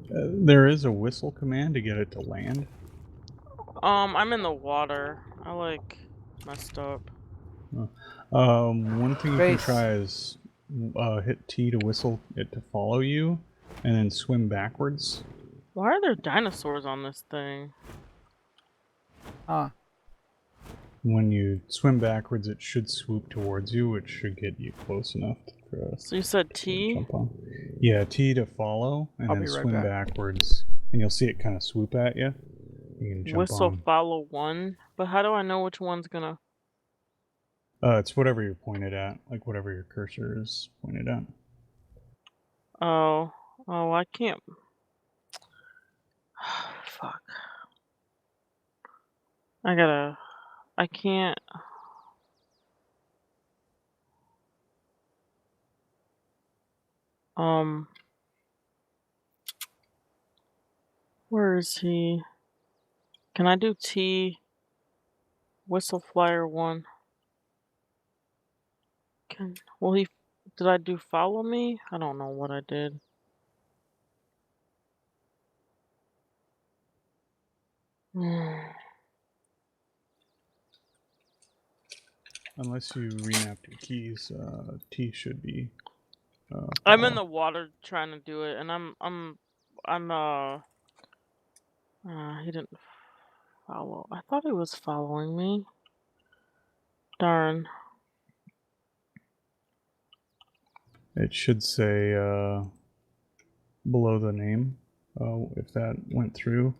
H: There is a whistle command to get it to land.
E: I'm in the water. I messed up.
H: One thing you can try is hit T to whistle it to follow you, and then swim backwards.
E: Why are there dinosaurs on this thing?
A: Huh.
H: When you swim backwards, it should swoop towards you, which should get you close enough to
E: So you said T?
H: jump on. Yeah, T to follow, and
A: I'll
H: then
A: be right
H: swim
A: back.
H: backwards, and you'll see it kind of swoop at you. You can jump
E: Whistle
H: on.
E: follow 1? But how do I know which one's gonna...
H: It's whatever you're pointed at, like whatever your cursor is pointed at.
E: Oh, I can't... Fuck. I can't... Where is he? Can I do T? Whistle flyer 1? Will he... Did I do follow me? I don't know what I did.
H: Unless you remapped your keys, T should be.
E: I'm in the water trying to do it, and he didn't follow. I thought he was following me. Darn.
H: It should say below the name. If that went through,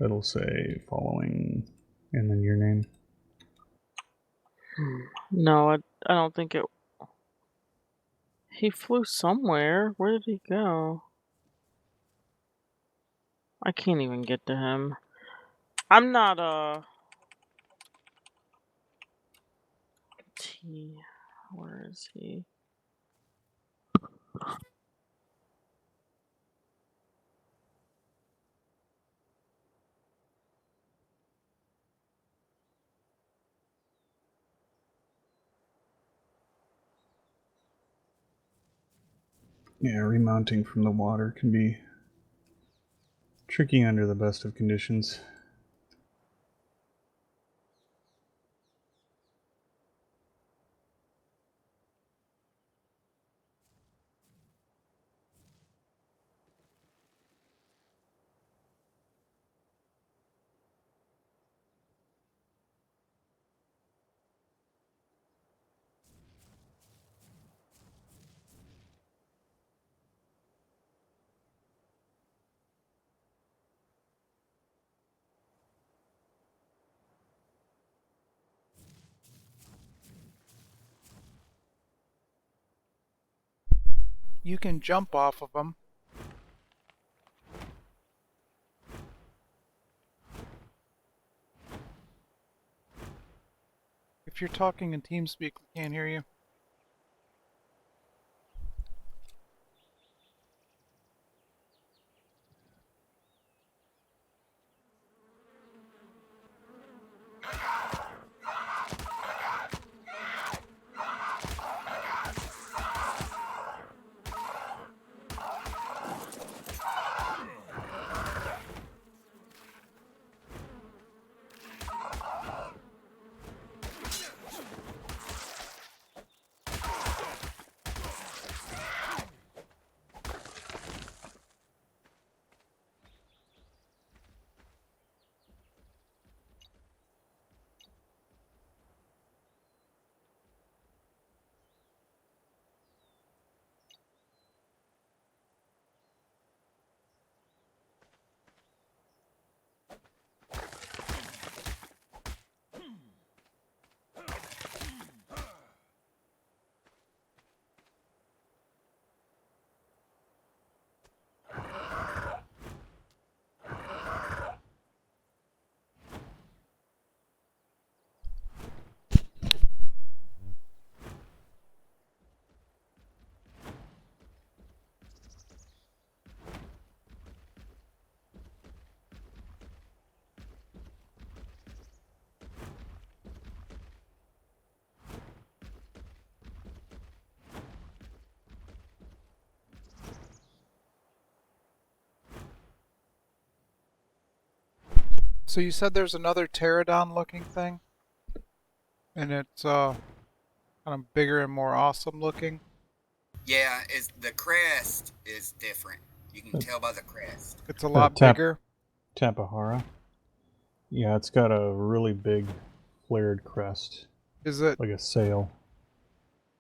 H: it'll say following, and then your name.
E: No, I don't think it... He flew somewhere. Where did he go? I can't even get to him. I'm not, T... Where is he?
H: Yeah, remounting from the water can be tricky under the best of conditions.
A: You can jump off of them. If you're talking in TeamSpeak, we can't hear you. So you said there's another pterodon looking thing? And it's kind of bigger and more awesome looking?
G: Yeah, the crest is different. You can tell by the crest.
A: It's a lot bigger?
H: Tapahara. Yeah, it's got a really big flared crest.
A: Is it
H: like a sail?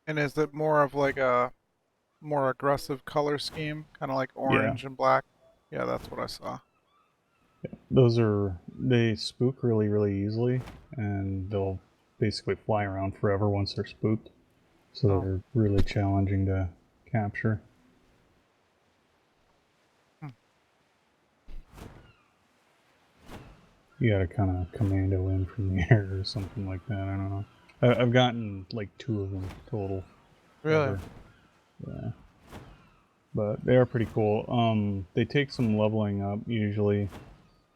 A: And is it more of like a more aggressive color scheme, kind of like orange and black? Yeah, that's what I saw.
H: They spook really, really easily, and they'll basically fly around forever once they're spooked. So they're really challenging to capture. You gotta kind of commando in from the air or something like that. I don't know. I've gotten like 2 of them total.
A: Really?
H: Ever. Yeah. But they are pretty cool. They take some leveling up usually,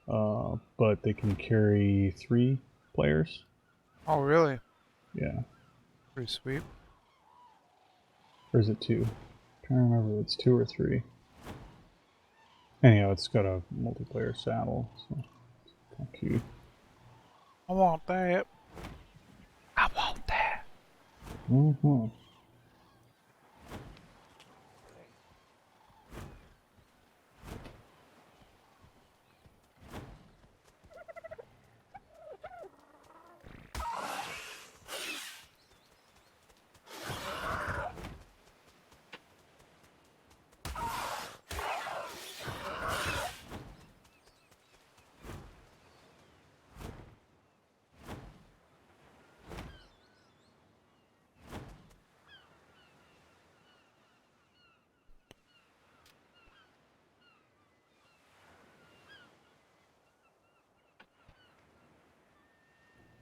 H: but they can carry 3 players.
A: Oh, really?
H: Yeah.
A: Pretty sweet.
H: Or is it 2? I'm trying to remember if it's 2 or 3. Anyhow, it's got a multiplayer saddle, so it's kind of cute.
A: I want that. I want that.
H: Mm-hmm.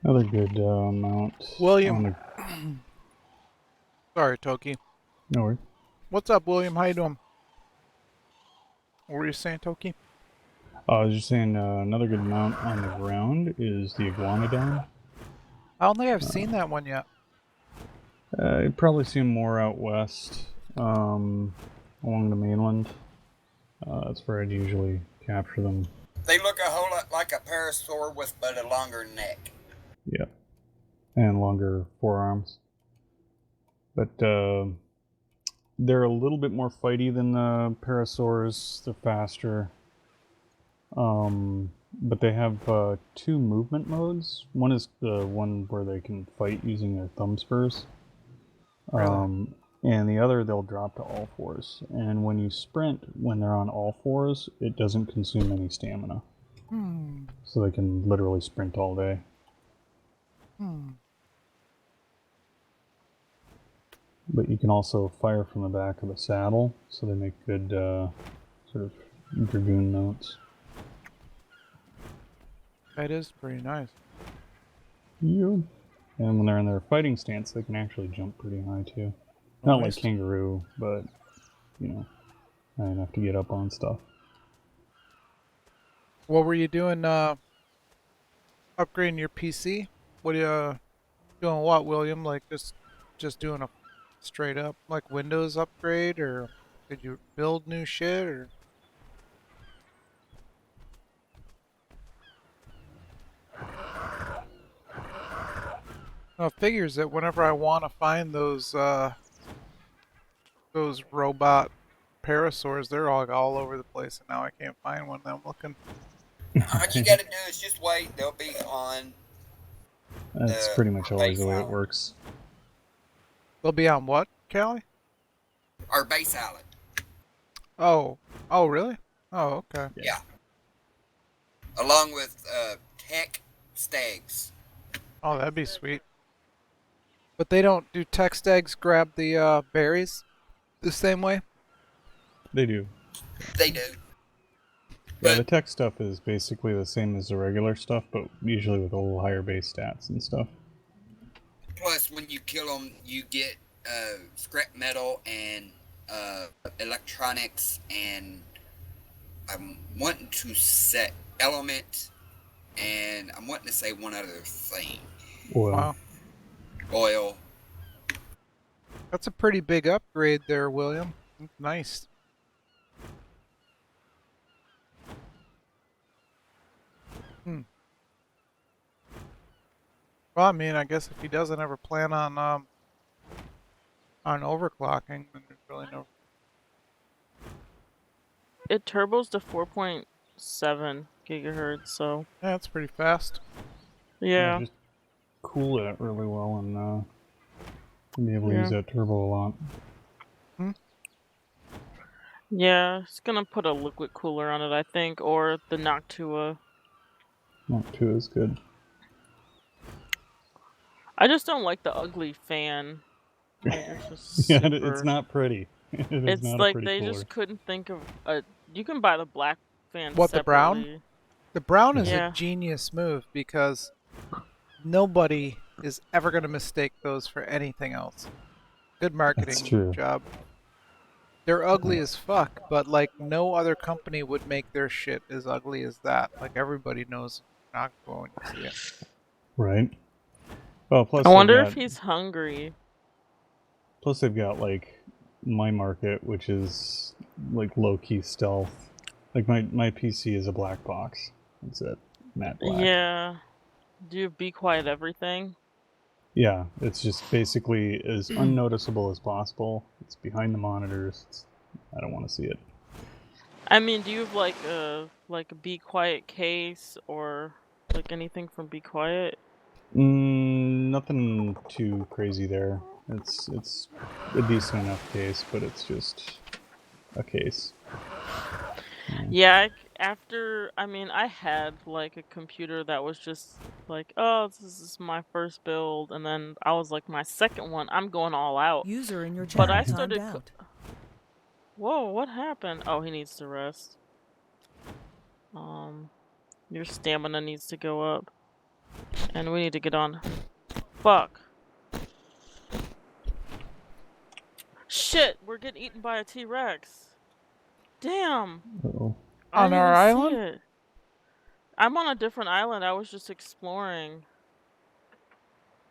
H: Another good mount.
A: William. Sorry, Toki.
H: No worries.
A: What's up, William? How you doing? What were you saying, Toki?
H: I was just saying another good mount on the ground is the Iguanodon.
A: I don't think I've seen that one yet.
H: You'd probably see them more out west, along the mainland. That's where I'd usually capture them.
G: They look a whole lot like a parasaur with but a longer neck.
H: Yeah, and longer forearms. But they're a little bit more fighty than the parasaurs. They're faster. But they have 2 movement modes. One is the one where they can fight using their thumb spurs. And the other, they'll drop to all 4s. And when you sprint, when they're on all 4s, it doesn't consume any stamina. So they can literally sprint all day. But you can also fire from the back of the saddle, so they make good sort of dragoon mounts.
A: That is pretty nice.
H: Yeah. And when they're in their fighting stance, they can actually jump pretty high too. Not like kangaroo, but, you know, high enough to get up on stuff.
A: What were you doing, upgrading your PC? What are you, doing what, William? Like, just doing a straight up, like, Windows upgrade, or did you build new shit, or? No, it figures that whenever I want to find those robot parasaurs, they're all over the place, and now I can't find one that I'm looking.
G: All you gotta do is just wait. They'll be on.
H: That's pretty much always the way it works.
A: They'll be on what, Callie?
G: Our base island.
A: Oh, really? Oh, okay.
G: Yeah. Along with tech stags.
A: Oh, that'd be sweet. But they don't do tech stags grab the berries the same way?
H: They do.
G: They do.
H: Yeah, the tech stuff is basically the same as the regular stuff, but usually with a little higher base stats and stuff.
G: Plus, when you kill them, you get scrap metal and electronics, and I'm wanting to set element, and I'm wanting to say one other thing.
H: Oil.
A: Wow.
G: Oil.
A: That's a pretty big upgrade there, William. Nice. Well, I mean, I guess if he doesn't ever plan on overclocking, then there's really no.
E: It turbos to 4.7 gigahertz, so.
A: Yeah, it's pretty fast.
E: Yeah.
H: cool it really well and be able to use that turbo a lot.
E: Yeah, it's gonna put a liquid cooler on it, I think, or the Noctua.
H: Noctua is good.
E: I just don't like the ugly fan. Like, it's just
H: Yeah,
E: super...
H: it's not pretty. It is
E: It's
H: not a
E: like
H: pretty
E: they
H: cooler.
E: just couldn't think of a... You can buy the black fan
A: What, the brown?
E: separately.
A: The brown is
E: Yeah.
A: a genius move because nobody is ever going to mistake those for anything else. Good
H: That's
A: marketing
H: true.
A: job. They're ugly as fuck, but like no other company would make their shit as ugly as that. Like everybody knows not going to see it.
H: Right. Well, plus
E: I wonder
H: got,
E: if he's hungry.
H: Plus they've got like my market, which is like low-key stealth. Like my PC is a black box. That's it. Matte black.
E: Yeah. Do you be quiet everything?
H: Yeah, it's just basically as unnoticeable as possible. It's behind the monitors. I don't want to see it.
E: I mean, do you have like a Be Quiet case or like anything from Be Quiet?
H: Nothing too crazy there. It's a decent enough case, but it's just a case.
E: Yeah, I mean, I had like a computer that was just like, oh, this is my first build, and then I was like, my second one, I'm going all out.
B: User in your
E: But
B: channel
E: I
B: timed
E: started.
B: out.
E: Whoa, what happened? Oh, he needs to rest. Your stamina needs to go up, and we need to get on. Fuck. Shit, we're getting eaten by a T-Rex. Damn.
H: Uh-oh.
A: On our island?
E: It. I'm on a different island. I was just exploring.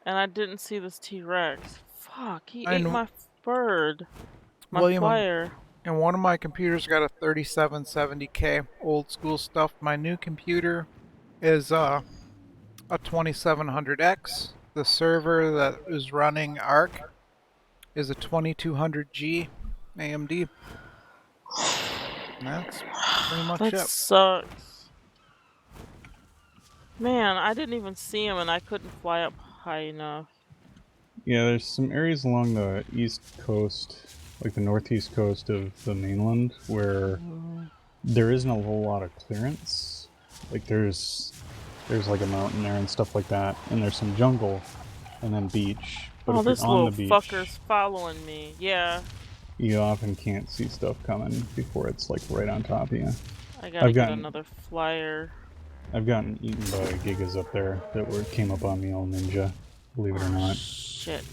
E: And I didn't see this T-Rex. Fuck, he ate my bird. My flyer.
A: And one of my computers got a 3770K, old school stuff. My new computer is a 2700X. The server that is running ARK is a 2200G AMD. And that's pretty much
E: That
A: it.
E: sucks. Man, I didn't even see him and I couldn't fly up high enough.
H: Yeah, there's some areas along the east coast, like the northeast coast of the mainland, where there isn't a whole lot of clearance. Like there's like a mountain there and stuff like that, and there's some jungle, and then beach. But if
E: this
H: you're on
E: little
H: the beach,
E: fucker's following me. Yeah.
H: You often can't see stuff coming before it's like right on top of you.
E: I gotta get another flyer.
H: I've gotten eaten by gigas up there that came up on me all ninja, believe it or not.
E: Shit.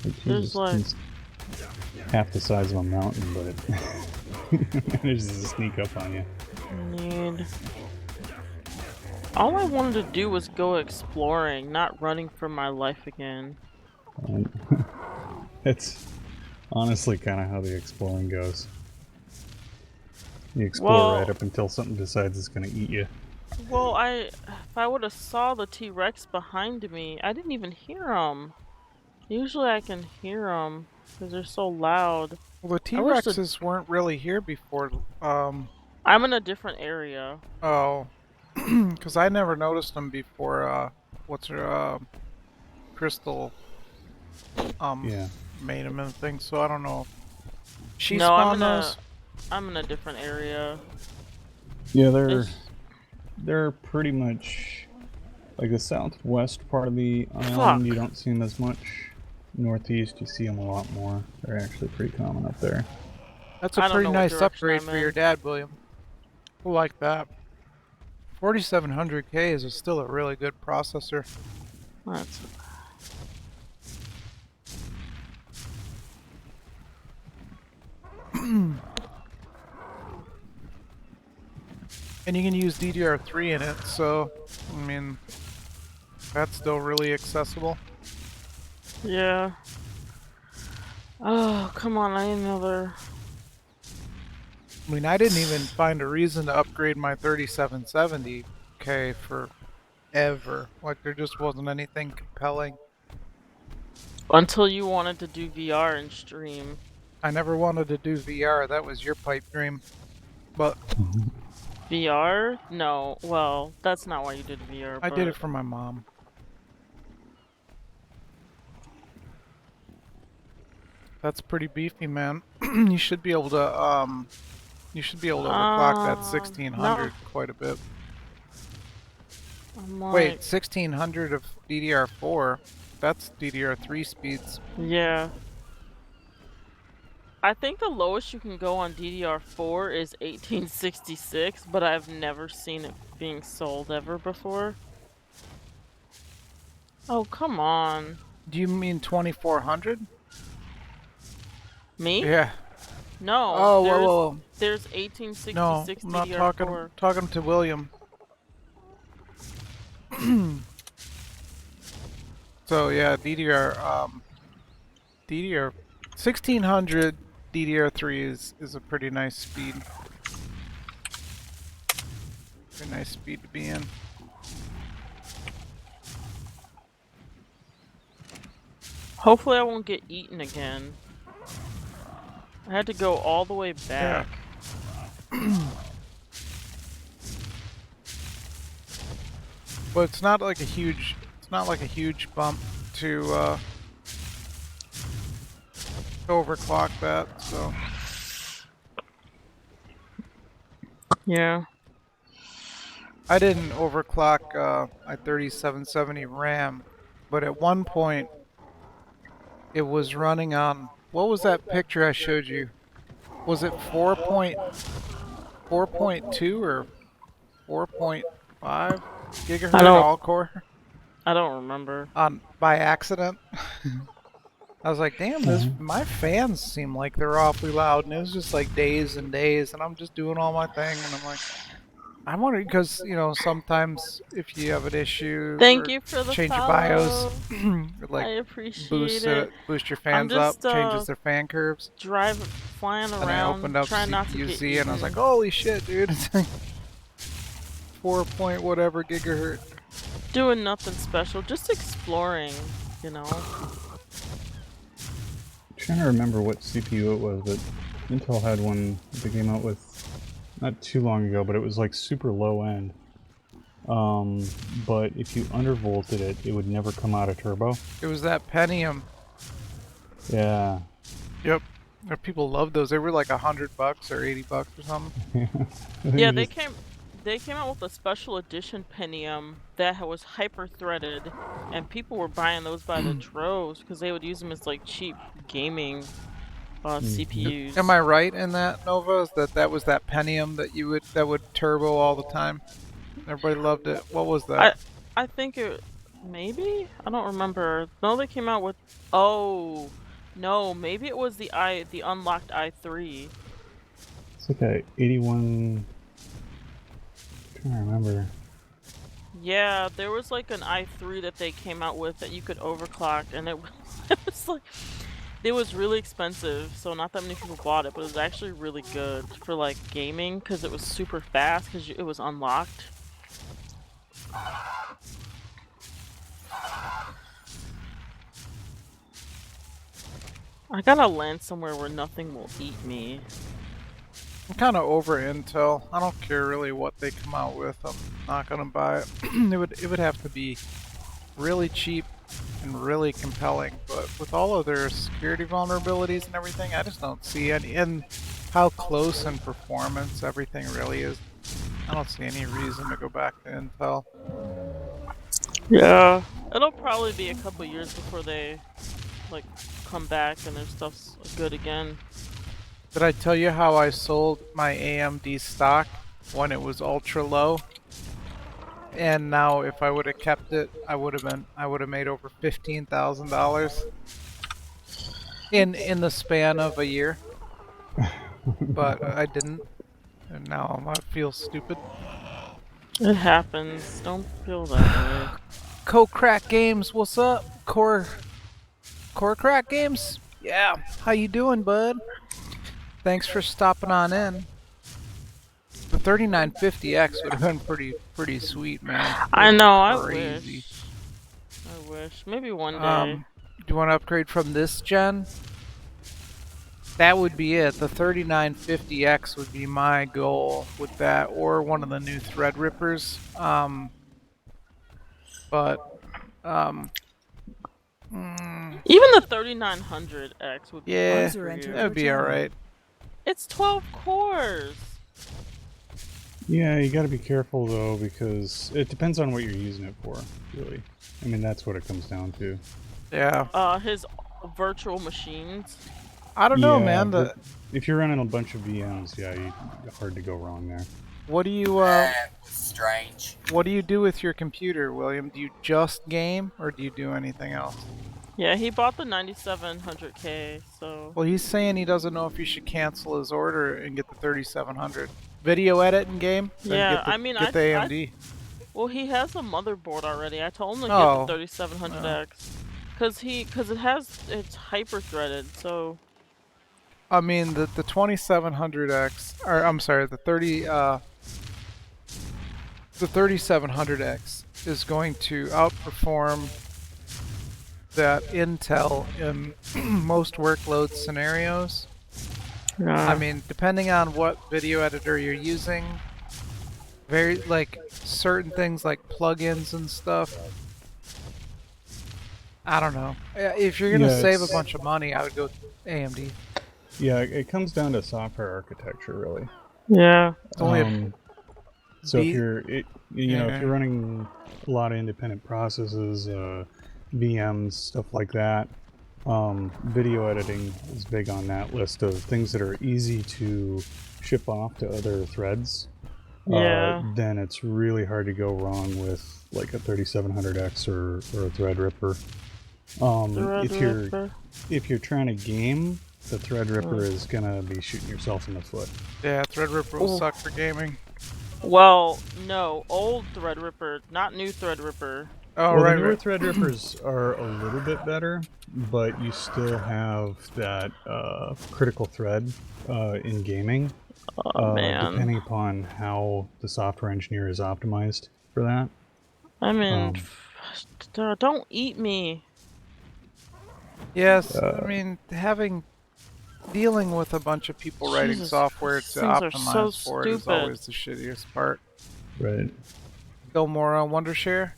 H: Like, there's like half the size of a mountain, but it manages to sneak up on you.
E: All I wanted to do was go exploring, not running for my life again.
H: It's honestly kind of how the exploring goes. You explore right up until something decides it's going to eat you.
E: Well, if I would have saw the T-Rex behind me, I didn't even hear them. Usually I can hear them because they're so loud.
A: Well, the T-Rexes weren't really here before.
E: I'm in a different area.
A: Oh, because I never noticed them before. What's her Crystal?
H: Yeah.
A: Made them and things. So I don't know. She
E: no,
A: spawned those.
E: I'm in a different area.
H: Yeah, they're pretty much like the southwest part of the island. You don't see them as much. Northeast, you see them a lot more. They're actually pretty common up there.
A: That's a pretty nice upgrade for your dad, William. We'll like that. 4700K is still a really good processor.
E: That's...
A: And you can use DDR3 in it, so, I mean, that's still really accessible.
E: Yeah. Oh, come on, I need another...
A: I mean, I didn't even find a reason to upgrade my 3770K forever. Like, there just wasn't anything compelling.
E: Until you wanted to do VR and stream.
A: I never wanted to do VR, that was your pipe dream. But...
E: VR? No, well, that's not why you did VR.
A: I did it for my mom. That's pretty beefy, man. You should be able to overclock that 1600
E: No.
A: quite a bit.
E: I'm
A: Wait,
E: like,
A: 1600 of DDR4. That's DDR3 speeds.
E: yeah. I think the lowest you can go on DDR4 is 1866, but I've never seen it being sold ever before. Oh, come on.
A: Do you mean 2400?
E: Me?
A: Yeah.
E: No,
A: Oh, whoa.
E: there's
A: No,
E: 1866
A: I'm not
E: DDR4.
A: talking to William. So yeah, DDR 1600 DDR3 is a pretty nice speed. Pretty nice speed to be in.
E: Hopefully I won't get eaten again. I had to go all the way back.
A: Yeah. But it's not like a huge bump to overclock that, so
E: Yeah.
A: I didn't overclock my 3770 RAM, but at one point it was running on, what was that picture I showed you? Was it 4.2 or 4.5 gigahertz all core
E: I don't remember.
A: by accident? I was like, damn, my fans seem like they're awfully loud, and it was just like days and days, and I'm just doing all my thing, and I'm like, I wonder, because, you know, sometimes if you have an issue
E: Thank
A: or
E: you for the
A: change your
E: follow.
A: BIOS, it, like
E: I appreciate it.
A: boost your
E: I'm
A: fans up,
E: just,
A: changes their fan curves.
E: flying
A: And I
E: around,
A: opened up
E: trying not to get
A: CPUZ, and I was
E: eaten.
A: like, holy shit, dude, it's like 4 point whatever gigahertz.
E: Doing nothing special, just exploring, you know.
H: Trying to remember what CPU it was, but Intel had one they came out with not too long ago, but it was like super low end. But if you undervolted it, it would never come out of turbo.
A: It was that Pentium.
H: Yeah.
A: Yep. People loved those. They were like $100 or $80 or something.
E: Yeah, they came out with a special edition Pentium that was hyper threaded, and people were buying those by the droves because they would use them as like cheap gaming CPUs.
A: Am I right in that, Nova? That was that Pentium that would turbo all the time? Everybody loved it. What was that?
E: I think it maybe, I don't remember. No, they came out with, oh no, maybe it was the unlocked i3.
H: It's like a 81. I'm trying to remember.
E: Yeah, there was like an i3 that they came out with that you could overclock, and it was like, it was really expensive, so not that many people bought it, but it was actually really good for like gaming because it was super fast because it was unlocked. I gotta land somewhere where nothing will eat me.
A: I'm kind of over Intel. I don't care really what they come out with. I'm not gonna buy it. It would have to be really cheap and really compelling. But with all of their security vulnerabilities and everything, I just don't see any. And how close in performance everything really is, I don't see any reason to go back to Intel.
E: Yeah, it'll probably be a couple years before they like come back and their stuff's good again.
A: Did I tell you how I sold my AMD stock when it was ultra low? And now if I would have kept it, I would have made over $15,000 in the span of a year. But I didn't, and now I feel stupid.
E: It happens. Don't feel that way.
A: Co-Crack Games, what's up? Core Crack Games? Yeah, how you doing, bud? Thanks for stopping on in. The 3950X would have been pretty sweet, man.
E: I know,
A: Crazy.
E: I wish. Maybe one day.
A: Do you want to upgrade from this gen? That would be it. The 3950X would be my goal with that, or one of the new Threadrippers.
E: Even the 3900X would be
A: Yeah,
E: fine for you.
A: that would be alright.
E: It's 12 cores.
H: Yeah, you got to be careful though, because it depends on what you're using it for, really. I mean, that's what it comes down to.
A: Yeah.
E: His virtual machines.
A: I don't know, man.
H: If you're running a bunch of VMs, yeah, hard to go wrong there.
A: What do you
G: That was strange.
A: What do you do with your computer, William? Do you just game, or do you do anything else?
E: Yeah, he bought the 9700K, so...
A: Well, he's saying he doesn't know if he should cancel his order and get the 3700. Video edit in game?
E: Yeah,
A: get the,
E: I mean,
A: get the AMD.
E: Well, he has a motherboard already. I told him to
A: Oh.
E: get the 3700X. Because it's hyper-threaded, so...
A: I mean, the 2700X, or I'm sorry, the 3700X is going to outperform that Intel in most workload scenarios. I mean, depending on what video editor you're using, certain things like plugins and stuff. I don't know. If you're gonna save a bunch of money, I would go AMD.
H: Yeah, it comes down to software architecture, really.
E: Yeah.
A: It's only
H: so if you're, if you're running a lot of independent processes, VMs, stuff like that, video editing is big on that list of things that are easy to ship off to other threads.
E: Yeah.
H: Then it's really hard to go wrong with like a 3700X or a Threadripper. If you're trying to game, the Threadripper is gonna be shooting yourself in the foot.
A: Yeah, Threadripper will suck for gaming.
E: Well, no, old Threadripper, not new Threadripper.
H: Oh, well, right, the newer Threadrippers are a little bit better, but you still have that critical thread in gaming.
E: Oh, man.
H: Depending upon how the software engineer is optimized for that.
E: I mean, don't eat me.
A: Yes, I mean, dealing with a bunch of people writing software to optimize for it is always the shittiest part.
H: Right.
A: Go more on Wondershare.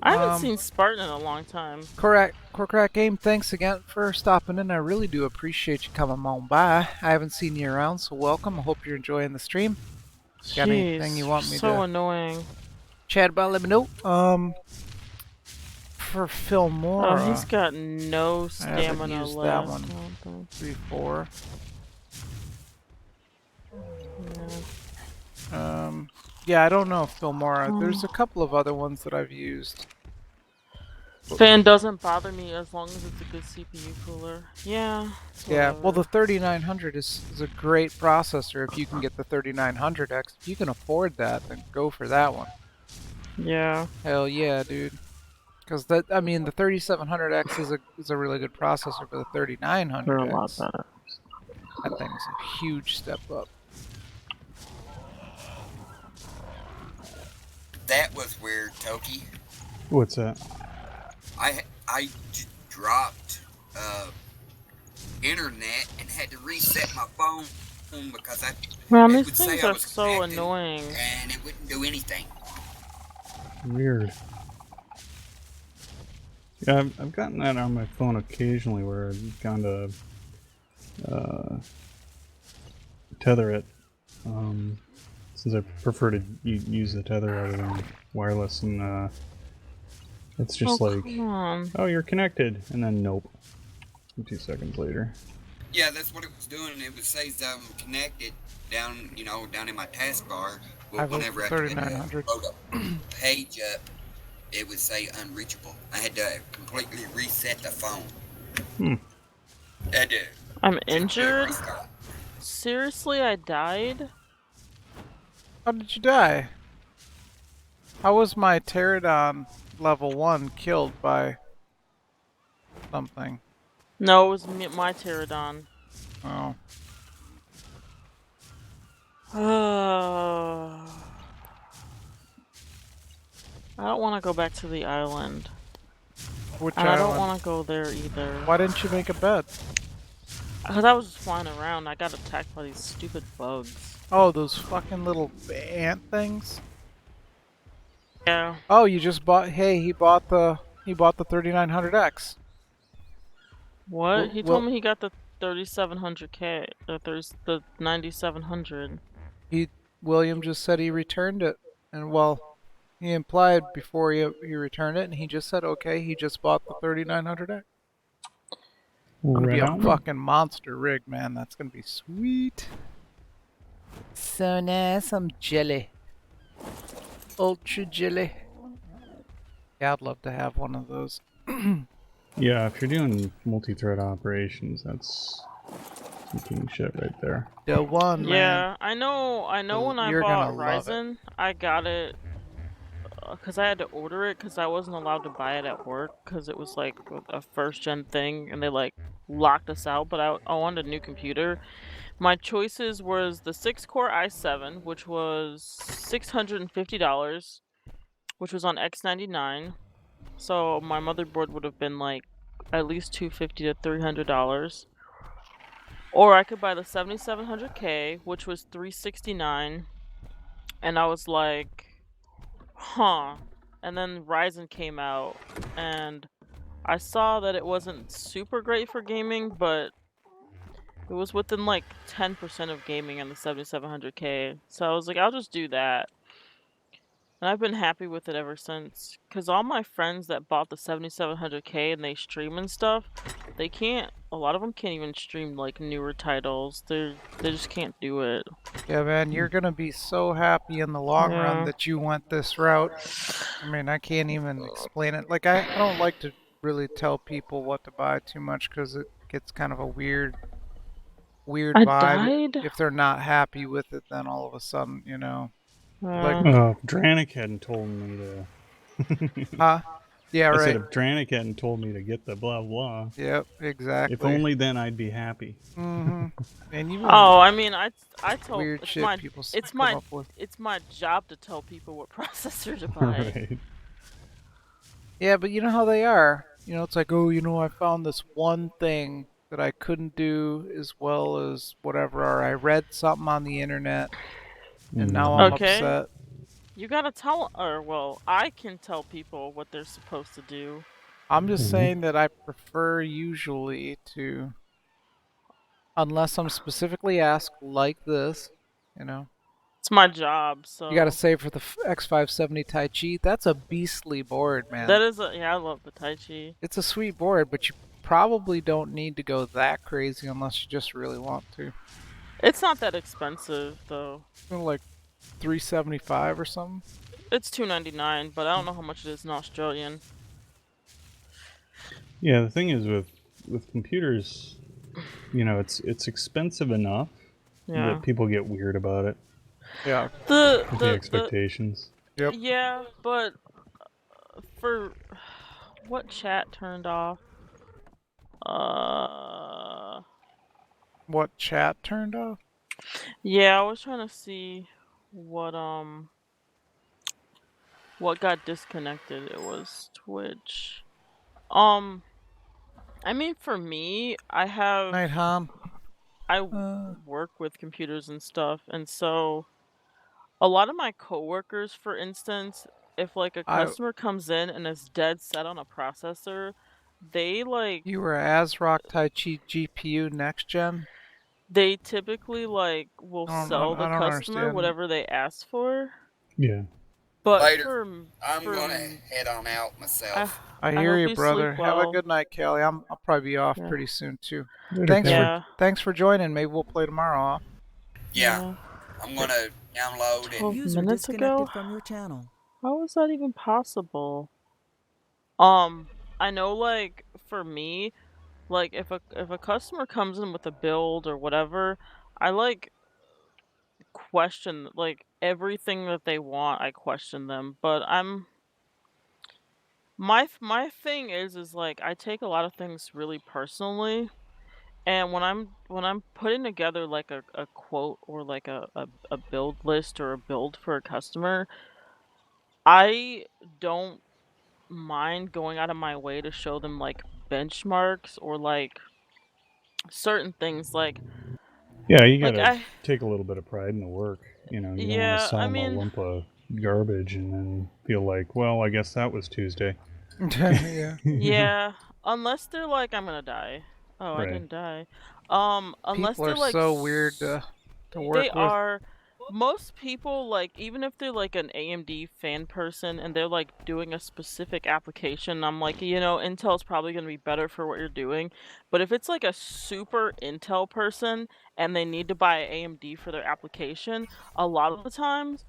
E: I haven't seen Spartan in a long time.
A: Correct Game, thanks again for stopping in. I really do appreciate you coming on by. I haven't seen you around, so welcome. I hope you're enjoying the stream. Got anything you want me to...
E: So annoying.
A: Chat about, let me know. For Phil Moore.
E: Oh, he's got no stamina left.
A: That one. 3, 4.
E: Yeah.
A: Yeah, I don't know, Phil Moore. There's a couple of other ones that I've used.
E: Fan doesn't bother me as long as it's a good CPU cooler. Yeah.
A: Yeah, well, the 3900 is a great processor if you can get the 3900X. If you can afford that, then go for that one.
E: Yeah.
A: Hell yeah, dude. Because the 3700X is a really good processor, but the 3900X,
E: they're a lot better.
A: That thing's a huge step up.
G: That was weird, Toki.
H: What's that?
G: I dropped internet and had to reset my phone because
E: Man, these things are so annoying.
G: And it wouldn't do anything.
H: Weird. Yeah, I've gotten that on my phone occasionally where I've gone to tether it. Since I prefer to use the tether rather than wireless, and it's just oh, you're connected, and then nope. 2 seconds later.
G: Yeah, that's what it was doing. It would say I'm connected down, down in my taskbar. Well, whenever I load a page up, it would say unreachable. I had to completely reset the phone.
E: I'm injured? Seriously, I died?
A: How did you die? How was my Pterodon level 1 killed by something?
E: No, it was my Pterodon.
A: Oh.
E: I don't want to go back to the island.
A: Which
E: and
A: island?
E: I don't want to go there either.
A: Why didn't you make a bed?
E: Because I was just flying around. I got attacked by these stupid bugs.
A: Oh, those fucking little ant things?
E: Yeah.
A: Oh, you just bought... Hey, he bought the 3900X.
E: What? He told
A: Well,
E: me he got the 3700K, the 9700.
A: William just said he returned it, and well, he implied before he returned it, and he just said okay. He just bought the 3900X. Gonna be
H: Right
A: a
H: on.
A: fucking monster rig, man. That's gonna be sweet. So nice. I'm jelly. Ultra jelly. Yeah, I'd love to have one of those.
H: Yeah, if you're doing multi-thread operations, that's some king shit right there.
A: The one, man.
E: Yeah, I know. When I
A: You're
E: bought
A: gonna love it.
E: Ryzen, I got it because I had to order it because I wasn't allowed to buy it at work because it was like a first gen thing and they like locked us out. But I wanted a new computer. My choices was the 6-core i7, which was $650, which was on X99. So my motherboard would have been like at least $250 to $300. Or I could buy the 7700K, which was $369, and I was like, huh. And then Ryzen came out, and I saw that it wasn't super great for gaming, but it was within like 10% of gaming on the 7700K. So I was like, I'll just do that. And I've been happy with it ever since. Because all my friends that bought the 7700K and they stream and stuff, they can't, a lot of them can't even stream like newer titles. They just can't do it.
A: Yeah, man, you're gonna be so happy in the long run
E: Yeah.
A: that you went this route. I mean, I can't even explain it. Like, I don't like to really tell people what to buy too much because it gets kind of a weird
E: I
A: vibe.
E: died?
A: If they're not happy with it, then all of a sudden, like,
H: If Dranik hadn't told me to...
A: huh? Yeah,
H: I said
A: right.
H: if Dranik hadn't told me to get the blah blah.
A: Yep, exactly.
H: If only then I'd be happy.
A: Mm-hmm. And even
E: Oh, I mean, I told
A: weird shit people
E: it's
A: come up with.
E: it's my job to tell people what processor to buy.
H: Right.
A: Yeah, but you know how they are. It's like, oh, I found this one thing that I couldn't do as well as whatever, or I read something on the internet, and now I'm
E: Okay.
A: upset.
E: You gotta tell, or well, I can tell people what they're supposed to do.
A: I'm just saying that I prefer usually to, unless I'm specifically asked like this,
E: It's my job, so.
A: You gotta say for the X570 Tai Chi, that's a beastly board, man.
E: That is yeah, I love the Tai Chi.
A: It's a sweet board, but you probably don't need to go that crazy unless you just really want to.
E: It's not that expensive though.
A: Like $375 or something.
E: It's $299, but I don't know how much it is in Australian.
H: Yeah, the thing is with computers, it's expensive enough that people get weird about it.
A: Yeah.
E: The
H: expectations.
A: Yep.
E: Yeah, but for what chat turned off?
A: What chat turned off?
E: Yeah, I was trying to see what got disconnected. It was Twitch. I mean, for me, I have.
A: Night, Hom.
E: I work with computers and stuff, and so a lot of my coworkers, for instance, if like a customer comes in and is dead set on a processor, they like.
A: You were ASRock Tai Chi GPU next gen?
E: They typically like will sell the customer
A: understand.
E: whatever they ask for.
H: Yeah.
E: But
G: later, I'm gonna head on out myself.
A: I hear you, brother. Have a good night, Kelly. I'll probably be off pretty soon too. Thanks for joining. Maybe we'll play tomorrow. Huh?
G: Yeah. I'm gonna download
E: 12
G: and
E: minutes ago?
B: from your channel.
E: How is that even possible? I know, like, for me, like, if a customer comes in with a build or whatever, I, like, question, like, everything that they want, I question them, but my thing is, like, I take a lot of things really personally, and when I'm putting together, like, a quote or, like, a build list or a build for a customer, I don't mind going out of my way to show them like benchmarks or like certain things like
H: you gotta take a little bit of pride in the work, you don't want to sell them a lump of garbage and then feel like, well, I guess that was Tuesday.
A: Yeah.
E: Yeah, unless they're like, I'm gonna die. Oh, I
H: Right.
E: didn't die. Unless
A: People are
E: they're like
A: so weird to
E: they
A: work with.
E: are most people, like, even if they're like an AMD fan person and they're like doing a specific application, I'm like, Intel's probably going to be better for what you're doing. But if it's like a super Intel person and they need to buy AMD for their application, a lot of the times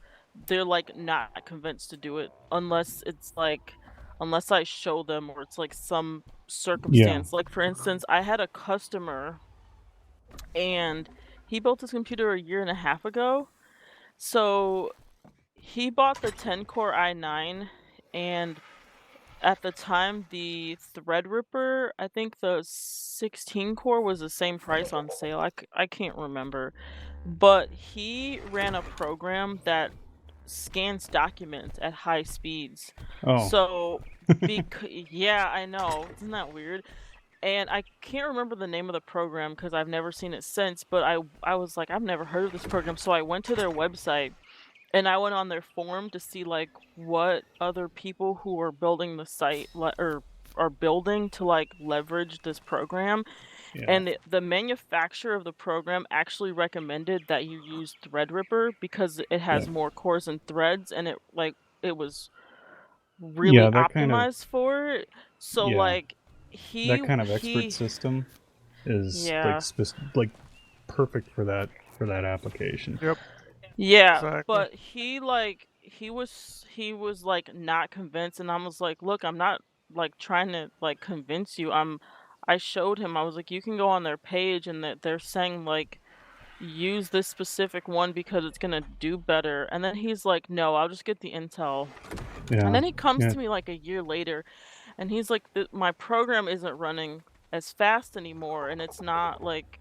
E: they're like not convinced to do it unless I show them or it's like some
H: Yeah.
E: circumstance. Like for instance, I had a customer and he built his computer a year and a half ago. So he bought the 10 core i9, and at the time the Threadripper, I think the 16 core was the same price on sale. I can't remember. But he ran a program that scans documents at high speeds.
H: Oh.
E: So, yeah, I know. Isn't that weird? And I can't remember the name of the program because I've never seen it since, but I was like, I've never heard of this program. So I went to their website and I went on their forum to see like what other people who are building the site or are building to like leverage this program.
H: Yeah.
E: And the manufacturer of the program actually recommended that you use Threadripper because it has
H: Yeah.
E: more cores and threads, and it was really
H: Yeah, that kind of
E: optimized for it. So
H: yeah,
E: like
H: that kind of expert
E: he
H: system is like
E: yeah.
H: like perfect for that application.
A: Yep.
E: Yeah,
A: Exactly.
E: but he was like not convinced, and I was like, "Look, I'm not like trying to like convince you. I showed him. I was like, "You can go on their page and that they're saying like use this specific one because it's going to do better." And then he's like, "No, I'll just get the Intel." And
H: Yeah.
E: then he comes
H: Yeah.
E: to me like a year later and he's like, "My program isn't running as fast anymore, and it's not like."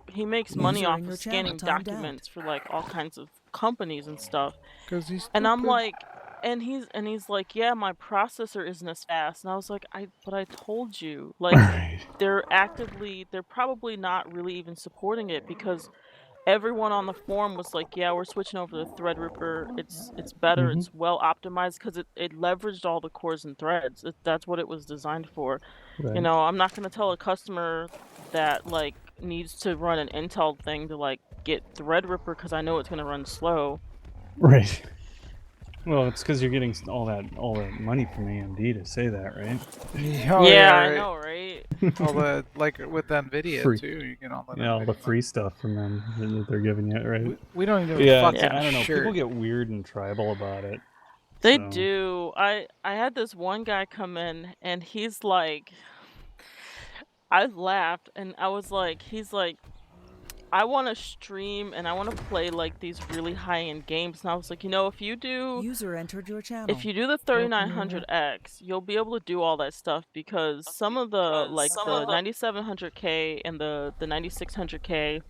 E: He makes money
B: User
E: off
B: in
E: of
B: your channel
E: scanning
B: timed out.
E: documents for like all kinds of companies and stuff.
A: Because he's
E: And I'm
A: stupid.
E: like, and he's like, "Yeah, my processor isn't as fast." And I was like, but I told you, like,
H: Right.
E: they're probably not really even supporting it because everyone on the forum was like, "Yeah, we're switching over to Threadripper. It's better.
H: Mhm.
E: It's well optimized because it leveraged all the cores and threads. That's what it was designed for."
H: Right.
E: I'm not gonna tell a customer that like needs to run an Intel thing to like get Threadripper because I know it's gonna run slow.
H: Right. Well, it's because you're getting all that money from AMD to say that, right?
A: Oh yeah,
E: Yeah, I
A: right.
E: know, right?
A: All the like with Nvidia
H: Free.
A: too. You get all that.
H: Yeah, all the
A: Nvidia
H: free stuff from them that they're giving you, right?
A: we don't even
H: Yeah,
A: fucking
E: Yeah.
H: I don't know.
A: shirt.
H: People get weird and tribal about it.
E: They
H: So
E: do. I had this one guy come in and he's like, I laughed and I was like, he's like, "I want to stream and I want to play like these really high-end games." And I was like,
B: User entered your
E: if
B: channel.
E: you do the 3900X, you'll be able to do all that stuff because some of the like the 9700K and the 9600K,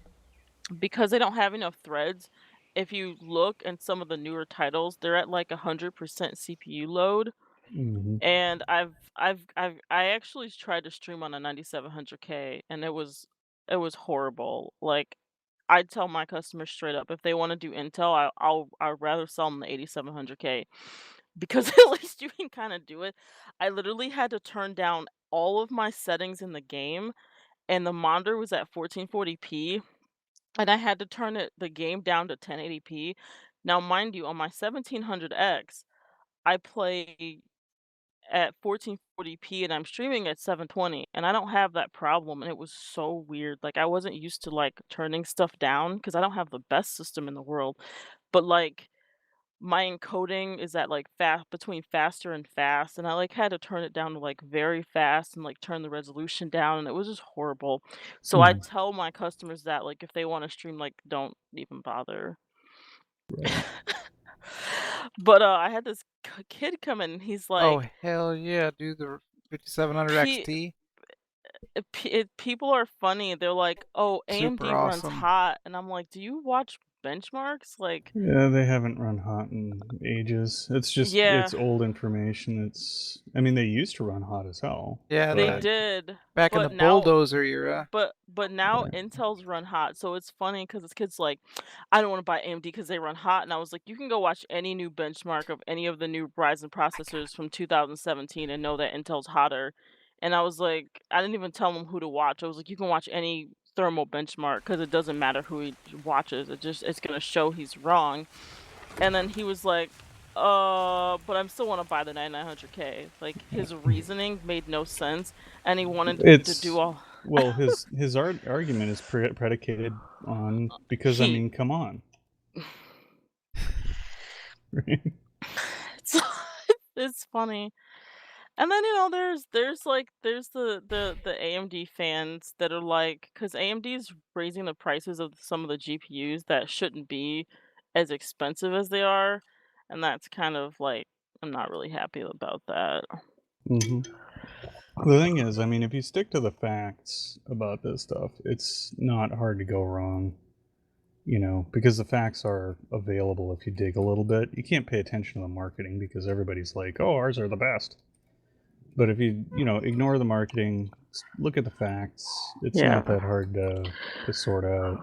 E: because they don't have enough threads, if you look in some of the newer titles, they're at like 100% CPU load.
H: mhm.
E: And I actually tried to stream on a 9700K and it was horrible. Like I'd tell my customers straight up if they want to do Intel, I'd rather sell them the 8700K because at least you can kind of do it. I literally had to turn down all of my settings in the game and the monitor was at 1440p and I had to turn the game down to 1080p. Now mind you, on my 1700X, I play at 1440p and I'm streaming at 720 and I don't have that problem and it was so weird. Like I wasn't used to like turning stuff down because I don't have the best system in the world. But like my encoding is at like fast between faster and fast and I like had to turn it down to like very fast and like turn the resolution down and it was just horrible. So I
H: Mhm.
E: tell my customers that like if they want to stream like don't even bother.
H: Right.
E: But I had this kid come in and he's
A: Oh
E: like
A: hell yeah, dude! The 5700
E: P
A: XT,
E: people are funny. They're like, "Oh,
A: super
E: AMD runs
A: awesome.
E: hot," and I'm like, "Do you watch benchmarks?" Like,
H: Yeah, they haven't run hot in ages. It's just
E: yeah,
H: it's old information. I mean, they used to run hot as hell,
A: Yeah,
E: they
H: but
E: did,
A: back in the
E: but now,
A: bulldozer era.
E: but now
H: right.
E: Intel's run hot. So it's funny because this kid's like, "I don't want to buy AMD because they run hot," and I was like, "You can go watch any new benchmark of any of the new Ryzen processors from 2017 and know that Intel's hotter." And I was like, I didn't even tell him who to watch. I was like, you can watch any thermal benchmark because it doesn't matter who he watches. It's gonna show he's wrong. And then he was like, but I still want to buy the 9900K. Like his reasoning made no sense, and he wanted to do all.
H: Well, his argument is predicated on because I mean, come on. Right?
E: It's funny. And then there's the AMD fans that are like, because AMD's raising the prices of some of the GPUs that shouldn't be as expensive as they are, and that's kind of like, I'm not really happy about that.
H: Mm-hmm. The thing is, I mean, if you stick to the facts about this stuff, it's not hard to go wrong. Because the facts are available if you dig a little bit. You can't pay attention to the marketing because everybody's like, "Oh, ours are the best." But if you ignore the marketing, look at the facts, it's not that hard to sort out.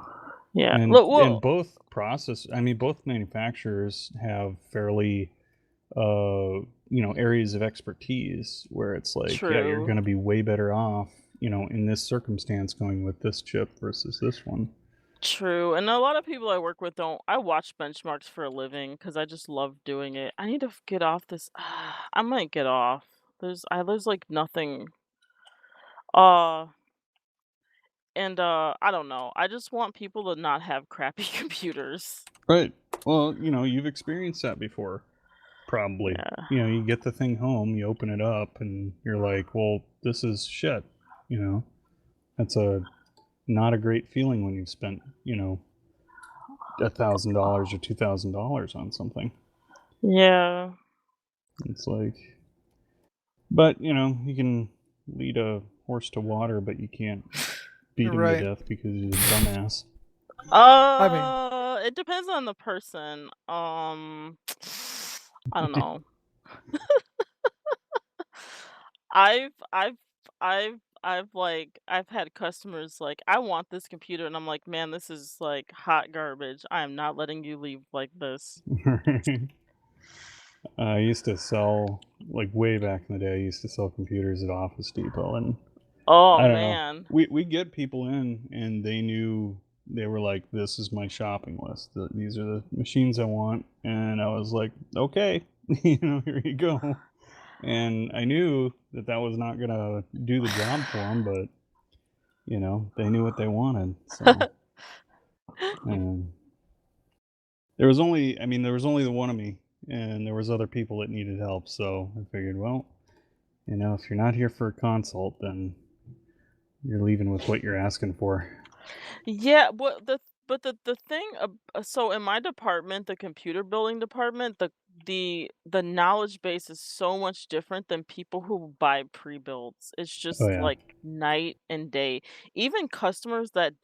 E: Yeah.
H: And both both manufacturers have fairly areas of expertise where it's like, yeah, you're going to be way better off, in this circumstance going with this chip versus this one.
E: True, and a lot of people I work with don't. I watch benchmarks for a living because I just love doing it. I need to get off this. I might get off. There's like nothing. Uh, I don't know. I just want people to not have crappy computers.
H: Right. Well, you've experienced that before, probably.
E: Yeah.
H: You get the thing home, you open it up, and you're like, well, this is shit. That's not a great feeling when you've spent, $1,000 or $2,000 on something.
E: Yeah.
H: It's like, but you can lead a horse to water, but you can't beat him to death because he's a dumbass.
E: It depends on the person. I don't know. I've I've had customers like, I want this computer, and I'm like, man, this is like hot garbage. I am not letting you leave like this.
H: I used to sell, like way back in the day, I used to sell computers at Office Depot, and I don't know. We get people in, and they were like, this is my shopping list. These are the machines I want, and I was like, okay, here you go. And I knew that was not gonna do the job for them, but they knew what they wanted. So, and there was only the one of me, and there was other people that needed help. So I figured, well, if you're not here for a consult, then you're leaving with what you're asking for.
E: Yeah, but the thing, so in my department, the computer building department, the knowledge base is so much different than people who buy pre-builds. It's
H: Oh
E: just
H: yeah.
E: like night and day. Even customers that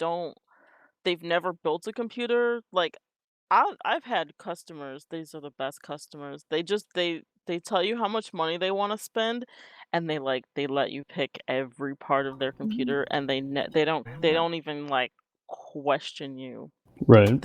E: they've never built a computer, like I've had customers, these are the best customers. They tell you how much money they want to spend, and they let you pick every part of their computer, and they don't even like question you.
H: Right.